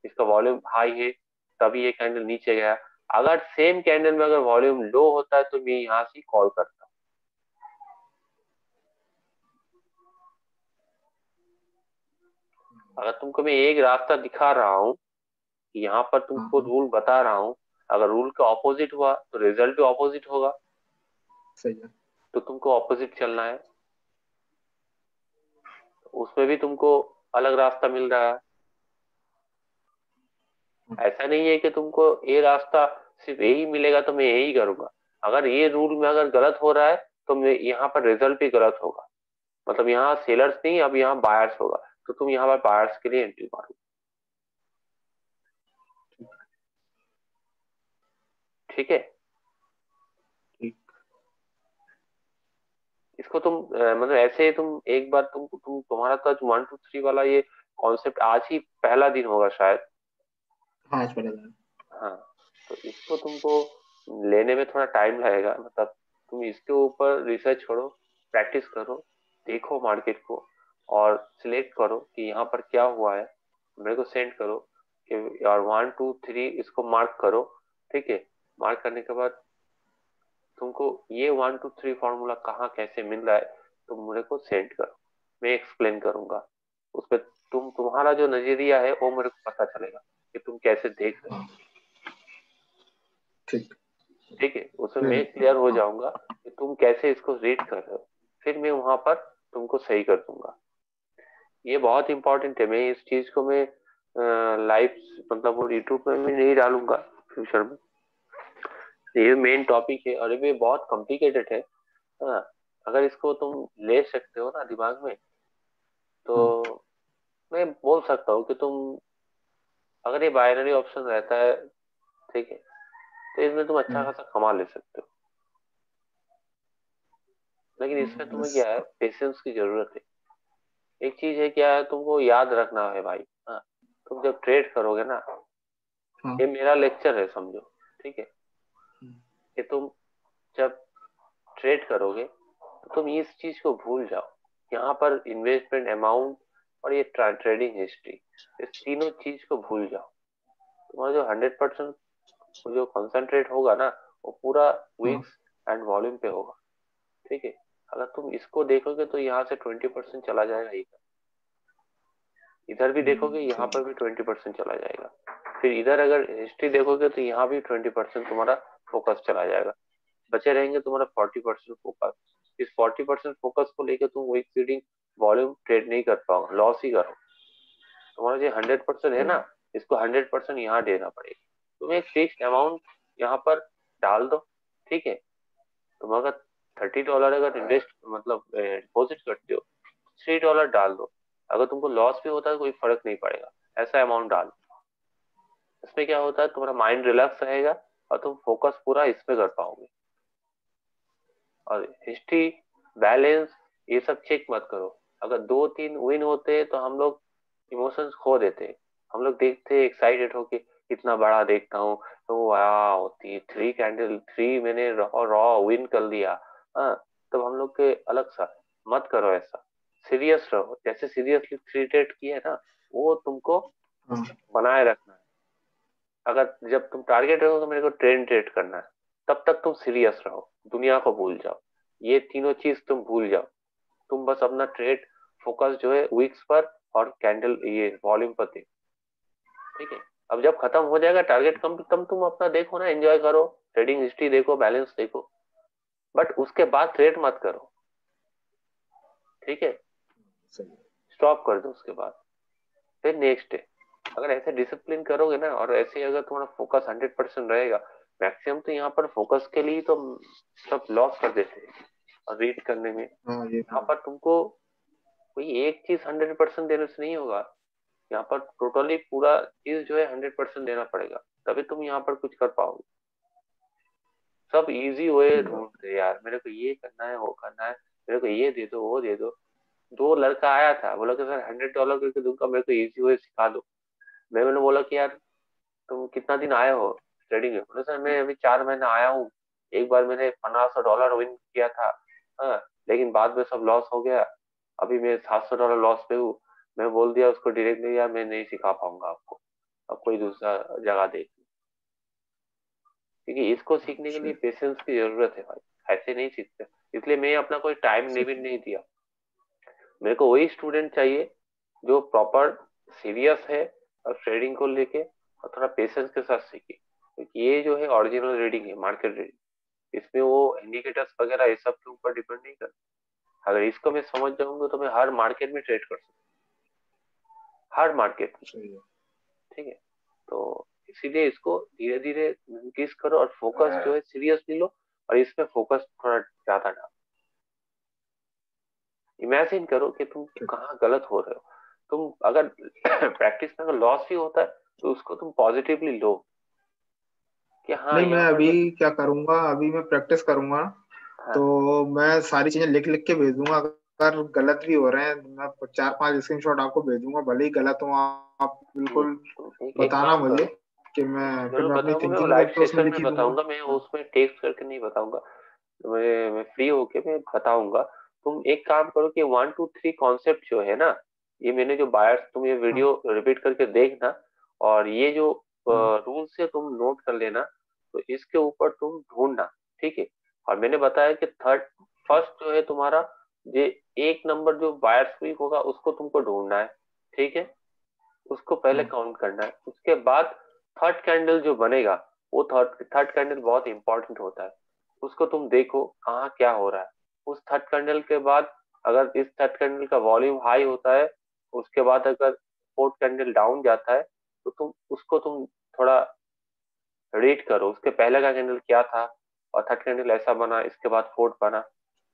इसका वॉल्यूम हाई है, तभी ये कैंडल नीचे गया, अगर सेम कैंडल में अगर वॉल्यूम लो होता है तो मैं यहाँ से कॉल करता हूँ, अगर तुमको मैं एक रास्ता दिखा रहा हूँ, यहाँ पर तुमको रूल बता रहा हूँ, अगर रूल का ऑपोजिट हुआ तो रिजल्ट भी ऑपोजिट होगा, सही है। तो तुमको ऑपोजिट चलना है, उसमें भी तुमको अलग रास्ता मिल रहा है, ऐसा नहीं है कि तुमको ये रास्ता सिर्फ यही मिलेगा तो मैं यही करूंगा, अगर ये रूल में अगर गलत हो रहा है तो मैं यहाँ पर रिजल्ट भी गलत होगा, मतलब यहाँ सेलर्स नहीं, अब यहाँ बायर्स होगा, तो तुम यहाँ पर बायर्स के लिए एंट्री मारो, ठीक है, इसको तुम मतलब ऐसे तुम एक बार तुम्हारा तो आज 1 2 3 वाला ये कॉन्सेप्ट आज ही पहला दिन होगा शायद, हाँ आज पढ़ेगा। हाँ, तो इसको तुमको लेने में थोड़ा टाइम लगेगा, मतलब तुम इसके ऊपर रिसर्च करो, प्रैक्टिस करो, देखो मार्केट को, और सिलेक्ट करो कि यहाँ पर क्या हुआ है, मेरे को सेंड करो कि और 1 2 3 इसको मार्क करो, ठीक है, मार्क करने के बाद तुमको ये 1 2 3 फॉर्मूला कहाँ कैसे मिल रहा है, तुम मेरे को सेंड करो, मैं एक्सप्लेन करूंगा, उसपे तुम्हारा जो नजरिया है वो मेरे को पता चलेगा कि तुम कैसे देख रहे हो, ठीक। ठीक है, उसमें मैं क्लियर हो जाऊंगा कि तुम कैसे इसको रीड कर रहे हो, फिर मैं वहां पर तुमको सही कर दूंगा, ये बहुत इंपॉर्टेंट है, मैं इस चीज को मैं लाइव मतलब वो यूट्यूब में भी नहीं डालूंगा फ्यूचर में, ये मेन टॉपिक है, और ये बहुत कॉम्प्लिकेटेड है, हाँ, अगर इसको तुम ले सकते हो ना दिमाग में, तो मैं बोल सकता हूँ कि तुम अगर ये बाइनरी ऑप्शन रहता है, ठीक है, तो इसमें तुम अच्छा खासा कमा ले सकते हो, लेकिन इसमें तुम्हें बस। क्या है, पेशेंस की जरूरत है, एक चीज है क्या है, तुमको याद रखना है भाई, हाँ, तुम जब ट्रेड करोगे ना, ये मेरा लेक्चर है समझो, ठीक है, कि तुम जब ट्रेड करोगे तो तुम इस चीज को भूल जाओ, यहाँ पर इन्वेस्टमेंट अमाउंट और ये ट्रेडिंग हिस्ट्री, इस तीनों चीज को भूल जाओ, तुम्हारा जो 100% जो कंसंट्रेट होगा ना, वो पूरा वीक्स एंड वॉल्यूम पे होगा, ठीक है, अगर तुम इसको देखोगे तो यहाँ से 20% चला जाएगा, इधर भी देखोगे यहाँ पर भी 20% चला जाएगा, फिर इधर अगर हिस्ट्री देखोगे तो यहाँ भी 20% तुम्हारा फोकस चला जाएगा, बचे रहेंगे तुम्हारा 40% फोकस, इस 40% फोकस को लेकर तुम वीक रीडिंग वॉल्यूम ट्रेड नहीं कर पाओगे, लॉस ही करो। तुम्हारा जो 100% है ना, इसको 100% यहाँ देना पड़ेगा। तुम एक फिक्स अमाउंट यहाँ पर डाल दो, ठीक है। तुम अगर $30 अगर इन्वेस्ट मतलब डिपॉजिट करते हो, $3 डाल दो। अगर तुमको लॉस भी होता है कोई फर्क नहीं पड़ेगा, ऐसा अमाउंट डाल। इसमें क्या होता है, तुम्हारा माइंड रिलैक्स रहेगा और तुम फोकस पूरा इसमें कर पाओगे। और हिस्ट्री, बैलेंस, ये सब चेक मत करो। अगर 2-3 विन होते हैं तो हम लोग इमोशंस खो देते हैं। हम लोग देखते हैं एक्साइटेड होके, कितना बड़ा देखता हूँ तो वाह होती 3 कैंडल, 3 मैंने रॉ विन कर लिया। हाँ, तब हम लोग के अलग सा। मत करो ऐसा, सीरियस रहो। जैसे सीरियसली 3 ट्रेड किया है ना, वो तुमको हाँ। बनाए रखना है। अगर जब तुम टारगेट रखो कि मेरे को ट्रेन ट्रेड करना है, तब तक तुम सीरियस रहो, दुनिया को भूल जाओ, ये तीनों चीज तुम भूल जाओ। तुम बस अपना ट्रेड फोकस जो है विक्स पर और कैंडल ये वॉल्यूम पर देखो, ठीक है। अब जब खत्म हो जाएगा टारगेट कम, तब तुम अपना देखो ना, एंजॉय करो, ट्रेडिंग हिस्ट्री देखो, बैलेंस देखो, बट उसके बाद ट्रेड मत करो, ठीक है। सही है। स्टॉप कर दो उसके बाद, फिर नेक्स्ट डे। अगर ऐसे डिसिप्लिन करोगे ना, और ऐसे अगर तुम्हारा फोकस 100% रहेगा, मैक्सिमम तो यहाँ पर फोकस के लिए तो सब लॉस कर देते हैं। और रीड करने में हाँ, ये यहाँ तो पर तुमको कोई एक चीज 100% देने से नहीं होगा। यहाँ पर टोटली पूरा चीज जो है 100% देना पड़ेगा, तभी तुम यहाँ पर कुछ कर पाओगे। सब इजी वे सही बात। ढूंढते हैं यार, मेरे को ये करना है, वो करना है, मेरे को ये दे दो, वो दे दो। दो लड़का आया था, बोला कि सर $100 करके दूंगा, मेरे को इजी वे सिखा दो। मैंने बोला कि यार तुम कितना दिन आए हो ट्रेडिंग में? बोले सर मैं अभी 4 महीना आया हूँ, एक बार मैंने $1500 विन किया था, हाँ, लेकिन बाद में सब लॉस हो गया। अभी मैं $700 लॉस पे हूँ। मैं बोल दिया उसको डायरेक्टली, यार मैं नहीं सिखा पाऊंगा आपको, अब कोई दूसरा जगह देख। क्योंकि इसको सीखने के लिए सही। पेशेंस की जरूरत है भाई, ऐसे नहीं सीखते। इसलिए मैं अपना कोई टाइम लिमिट सही। नहीं दिया। मेरे को वही स्टूडेंट चाहिए जो प्रॉपर सीरियस है और ट्रेडिंग को लेके, और थोड़ा पेशेंस के साथ सीखे, क्योंकि ये जो है ओरिजिनल रीडिंग है, मार्केट रीडिंग। इसमें वो इंडिकेटर्स वगैरह ये सब के ऊपर डिपेंड नहीं करता। अगर इसको मैं समझ जाऊंगा तो मैं हर मार्केट में ट्रेड कर सकता हूँ, हर मार्केट में, सही है। ठीक है। तो इसीलिए इसको धीरे धीरे इंक्रीज करो और फोकस जो है सीरियसली लो, और इसमें फोकस थोड़ा ज्यादा डालो। इमेजिन करो कि तुम ठीक। कहाँ गलत हो रहे हो। तुम अगर प्रैक्टिस में अगर लॉस भी होता है तो उसको तुम पॉजिटिवली लो, कि हाँ नहीं, मैं यहाँ पर अभी मैं, क्या करूंगा, अभी मैं प्रैक्टिस करूंगा। हाँ, तो मैं सारी चीजें लिख लिख के भेज दूंगा। अगर गलत भी हो रहे हैं, मैं 4-5 स्क्रीनशॉट आपको भेजूंगा, भले ही गलत हो, आप बिल्कुल तुम एक बताना काम मुझे, करो। कि मैं फिर जरूर मैं अपनी बताऊंगा, मैं वो थिंकिंग लाइव तो उसमें सेशन लिख में ही दूंगा। बताऊंगा, मैं हाँ। उसमें टेक्स्ट करके नहीं बताऊंगा। मैं फ्री होके मैं बताऊंगा। तुम एक काम करो कि 1 2 3 कॉन्सेप्ट जो है ना, ये मैंने जो बायर्स, तुम ये हाँ। वीडियो रिपीट करके देखना, और ये जो हाँ। रूल्स है तुम नोट कर लेना। तो इसके ऊपर तुम ढूंढना, ठीक है। और मैंने बताया कि थर्ड, ठीक। फर्स्ट जो है तुम्हारा, ये 1 नंबर जो बायर्स वीक होगा उसको तुमको ढूंढना है, ठीक है। उसको पहले हाँ। काउंट करना है। उसके बाद थर्ड कैंडल जो बनेगा, वो थर्ड थर्ड कैंडल बहुत इंपॉर्टेंट होता है। उसको तुम देखो कहाँ क्या हो रहा है। उस थर्ड कैंडल के बाद, अगर इस थर्ड कैंडल का वॉल्यूम हाई होता है, उसके बाद अगर फोर्थ कैंडल डाउन जाता है, तो तुम थोड़ा रीड करो उसके पहले का कैंडल क्या था, और थर्ड कैंडल ऐसा बना, इसके बाद फोर्थ बना,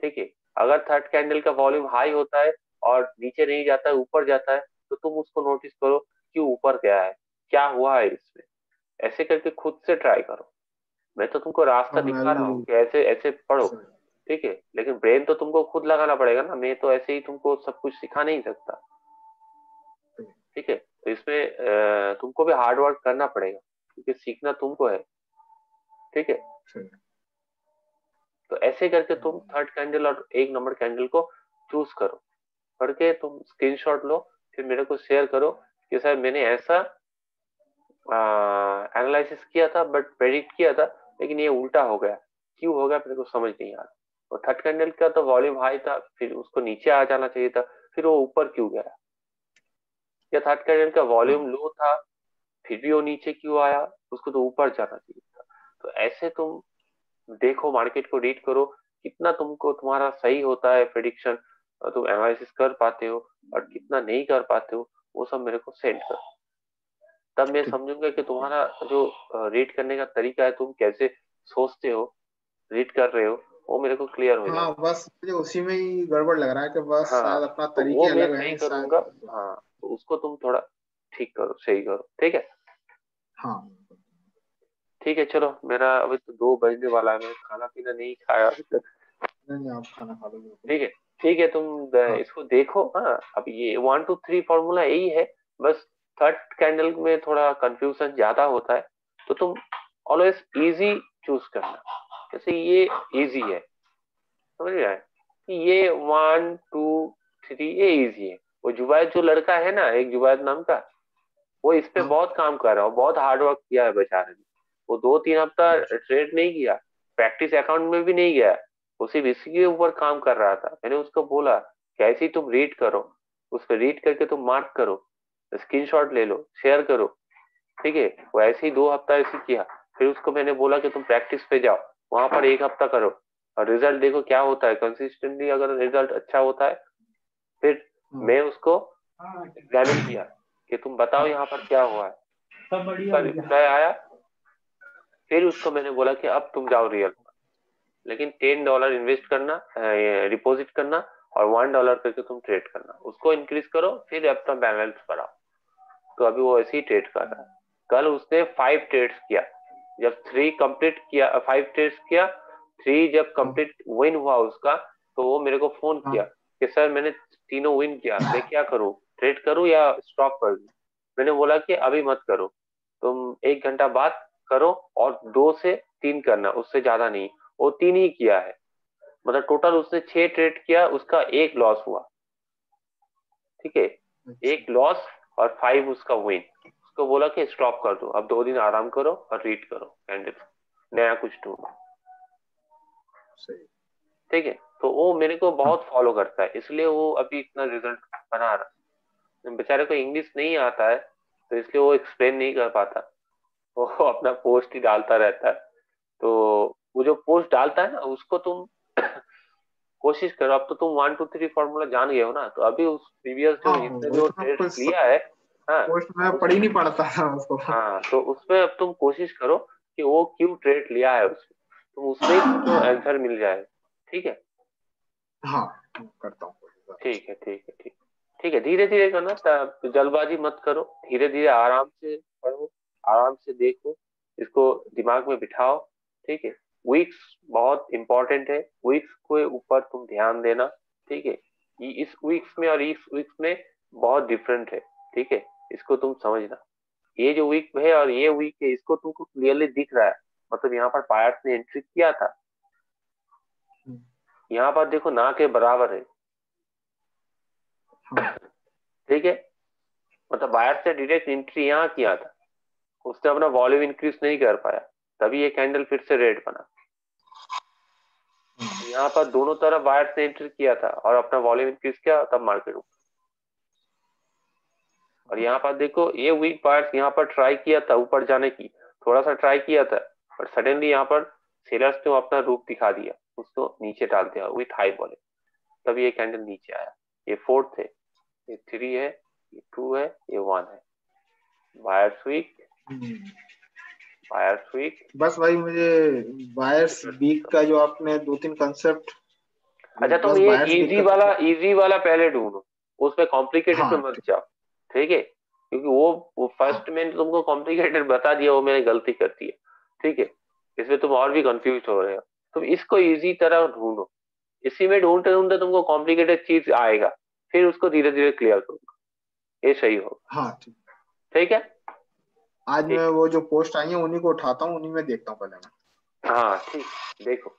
ठीक है। अगर थर्ड कैंडल का वॉल्यूम हाई होता है और नीचे नहीं जाता है, ऊपर जाता है, तो तुम उसको नोटिस करो, क्यों ऊपर गया है, क्या हुआ है इसमें। ऐसे करके खुद से ट्राई करो। मैं तो तुमको रास्ता हाँ, मैं दिखा रहा हूँ भी। कि ऐसे ऐसे पढ़ो, सही। ठीक है। लेकिन ब्रेन तो तुमको खुद लगाना पड़ेगा ना, मैं तो ऐसे ही तुमको सब कुछ सिखा नहीं सकता, सही। ठीक है। तो इसमें तुमको भी हार्ड वर्क करना पड़ेगा, क्योंकि सीखना तुमको है, ठीक है। सही। तो ऐसे करके तुम थर्ड कैंडल और 1 नंबर कैंडल को चूज करो, करके तुम स्क्रीनशॉट लो, फिर मेरे को शेयर करो कि सर मैंने ऐसा एनालिसिस किया था, बट प्रेडिक्ट किया था, लेकिन ये उल्टा हो गया, क्यों हो गया मेरे को समझ नहीं आ रहा। और थर्ड कैंडल का तो वॉल्यूम हाई था, फिर उसको नीचे आ जाना चाहिए था, फिर वो ऊपर क्यों गया। या थर्ड कैंडल का हाँ। वॉल्यूम लो था, फिर भी वो नीचे क्यों आया, उसको तो ऊपर जाना चाहिए था। तो ऐसे तुम देखो, मार्केट को रीड करो, कितना तुमको तुम्हारा सही होता है प्रेडिक्शन। तुम एनालिसिस कर पाते हो और कितना नहीं कर पाते हो, वो सब मेरे को सेंड करो। तब मैं ठीक। समझूंगा कि तुम्हारा जो रीड करने का तरीका है, तुम कैसे सोचते हो, रीड कर रहे हो, वो मेरे को क्लियर हो हाँ, जाएगा। बस मुझे उसी में ही गड़बड़ लग रहा है कि बस हाँ, शायद अपना तो वो तरीके मैं अलग सही हैं करूंगा। शायद। हाँ, तो उसको तुम थोड़ा ठीक करो, सही करो, ठीक है। हाँ। ठीक है, चलो, मेरा अभी तो 2 बजने वाला है, मैं खाना पीना नहीं खाया अभी तक। नहीं नहीं, आप खाना खा लो बिल्कुल। ठीक है, ठीक है, तुम हाँ। इसको देखो। हाँ, अब ये 1 2 3 फॉर्मूला यही है, बस थर्ड कैंडल में थोड़ा कंफ्यूजन ज्यादा होता है, तो तुम ऑलवेज इजी चूज करना। जैसे ये इजी है, समझ रहा है कि ये 1 2 3 ये इजी है। वो जुबैद जो लड़का है ना, एक जुबैद नाम का, वो इस पे हाँ। बहुत काम कर रहा है, बहुत हार्ड वर्क किया है बेचारे ने। वो 2 3 हफ्ता ट्रेड नहीं किया, प्रैक्टिस अकाउंट में भी नहीं गया, वो सिर्फ इसी के ऊपर काम कर रहा था। मैंने उसको बोला कैसे तुम रीड करो, उस पर रीड करके तुम मार्क करो, स्क्रीनशॉट ले लो, शेयर करो। ठीक है, वो ऐसे ही 2 हफ्ता ऐसे किया। फिर उसको मैंने बोला कि तुम प्रैक्टिस पे जाओ, वहां पर 1 हफ्ता करो और रिजल्ट देखो क्या होता है। कंसिस्टेंटली अगर रिजल्ट अच्छा होता है, फिर हाँ। मैं उसको हाँ, एग्जामिन किया कि तुम बताओ हाँ, यहाँ पर क्या हुआ है। सब बढ़िया उसका भैया। रिप्लाई आया। फिर उसको मैंने बोला कि अब तुम जाओ रियल, लेकिन $10 इन्वेस्ट करना, डिपॉजिट करना, और $1 करके तुम ट्रेड करना, उसको इंक्रीज करो, फिर अपना बैलेंस बढ़ाओ। तो अभी वो ऐसे ही ट्रेड कर रहा है। कल उसने 5 ट्रेड्स किया, जब 3 कंप्लीट किया, 5 ट्रेड्स किया, 3 जब हाँ। कंप्लीट विन हुआ उसका, तो वो मेरे को फोन किया हाँ। कि सर मैंने तीनों विन किया, मैं क्या करूं, ट्रेड करूं या स्टॉप कर दूं। मैंने बोला कि अभी मत करो, तुम 1 घंटा बाद करो, और 2 से 3 करना, उससे ज्यादा नहीं। वो 3 ही किया है, मतलब टोटल उसने 6 ट्रेड किया, उसका 1 लॉस हुआ। ठीक है, अच्छा। 1 लॉस और 5 उसका विन। उसको बोला कि स्टॉप कर दो, अब 2 दिन आराम करो और रीड करो कैंडल, नया कुछ ढूंढो। सही। ठीक है, तो वो मेरे को हाँ। बहुत फॉलो करता है, इसलिए वो अभी इतना रिजल्ट बना रहा है। बेचारे को इंग्लिश नहीं आता है, तो इसलिए वो एक्सप्लेन नहीं कर पाता, वो अपना पोस्ट ही डालता रहता है। तो वो जो पोस्ट डालता है ना, उसको तुम कोशिश करो। अब तो तुम 1 2 3 फॉर्मूला जान गए हो ना, तो अभी उस प्रीवियस हाँ, जो जितने वही जो तो मैं ट्रेड्स कुछ लिया है, हाँ, पोस्ट में उस पढ़ ही नहीं पाता था उसको। हाँ, तो उसमें अब तुम कोशिश करो कि वो क्यों ट्रेड लिया है उसमें, तुम उसमें ही तुमको आंसर मिल जाए। ठीक है, हाँ, करता हूँ। ठीक है, ठीक है, ठीक, ठीक है, धीरे धीरे करना, जल्दबाजी मत करो, धीरे धीरे आराम से पढ़ो, आराम से देखो, इसको दिमाग में बिठाओ। ठीक है, वीक्स बहुत इंपॉर्टेंट है, वीक्स के ऊपर तुम ध्यान देना। ठीक है, इस वीक्स में और इस वीक्स में बहुत डिफरेंट है। ठीक है, इसको तुम समझना, ये जो वीक है और ये वीक है, इसको तुमको क्लियरली दिख रहा है, मतलब यहाँ पर बायर्स ने एंट्री किया था, यहाँ पर देखो ना के बराबर है। हाँ। ठीक है, मतलब बायर से डायरेक्ट एंट्री यहाँ किया था, उसने अपना वॉल्यूम इंक्रीज नहीं कर पाया, तभी ये कैंडल फिर से रेड बना। यहाँ पर दोनों तरफ बायर से एंट्री किया था और अपना वॉल्यूम इंक्रीज किया, तब मार्केट ऊपर। और यहाँ पर देखो, ये वीक बायर्स यहाँ पर ट्राई किया था ऊपर जाने की, थोड़ा सा ट्राई किया था, पर सडनली यहाँ पर सेलर्स ने अपना रूप दिखा दिया, उसको नीचे डाल दिया विथ हाई वॉल्यूम, तभी ये कैंडल नीचे आया। ये 4th है, ये 3 है, ये 2 है, ये 1 है। Buyers weak, buyers weak. बस भाई मुझे बायर्स वीक का जो आपने 2 3 कंसेप्ट, अच्छा, तुम बस ये बायर्स वीक इजी का वाला, तो। इजी वाला पहले ढूंढो, उसमें कॉम्प्लिकेटेड पे हाँ, मत जाओ। ठीक है, क्योंकि वो हाँ, फर्स्ट में तुमको कॉम्प्लिकेटेड बता दिया, वो मैंने गलती कर दी है। ठीक है, इसमें तुम और भी कंफ्यूज हो रहे हो, तुम इसको इजी तरह ढूंढो, इसी में ढूंढते ढूंढते तुमको कॉम्प्लिकेटेड चीज आएगा, फिर उसको धीरे धीरे क्लियर करो, ये सही होगा। हाँ। ठीक। ठीक है, आज मैं ठीक, वो जो पोस्ट आई है उन्हीं को उठाता हूँ, उन्हीं में देखता हूँ पहले मैं। हाँ, ठीक, देखो,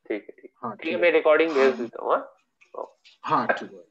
ठीक है, ठीक, हाँ, ठीक है, ठीक है। मैं रिकॉर्डिंग भेज देता हूँ। हाँ। हाँ, ठीक है।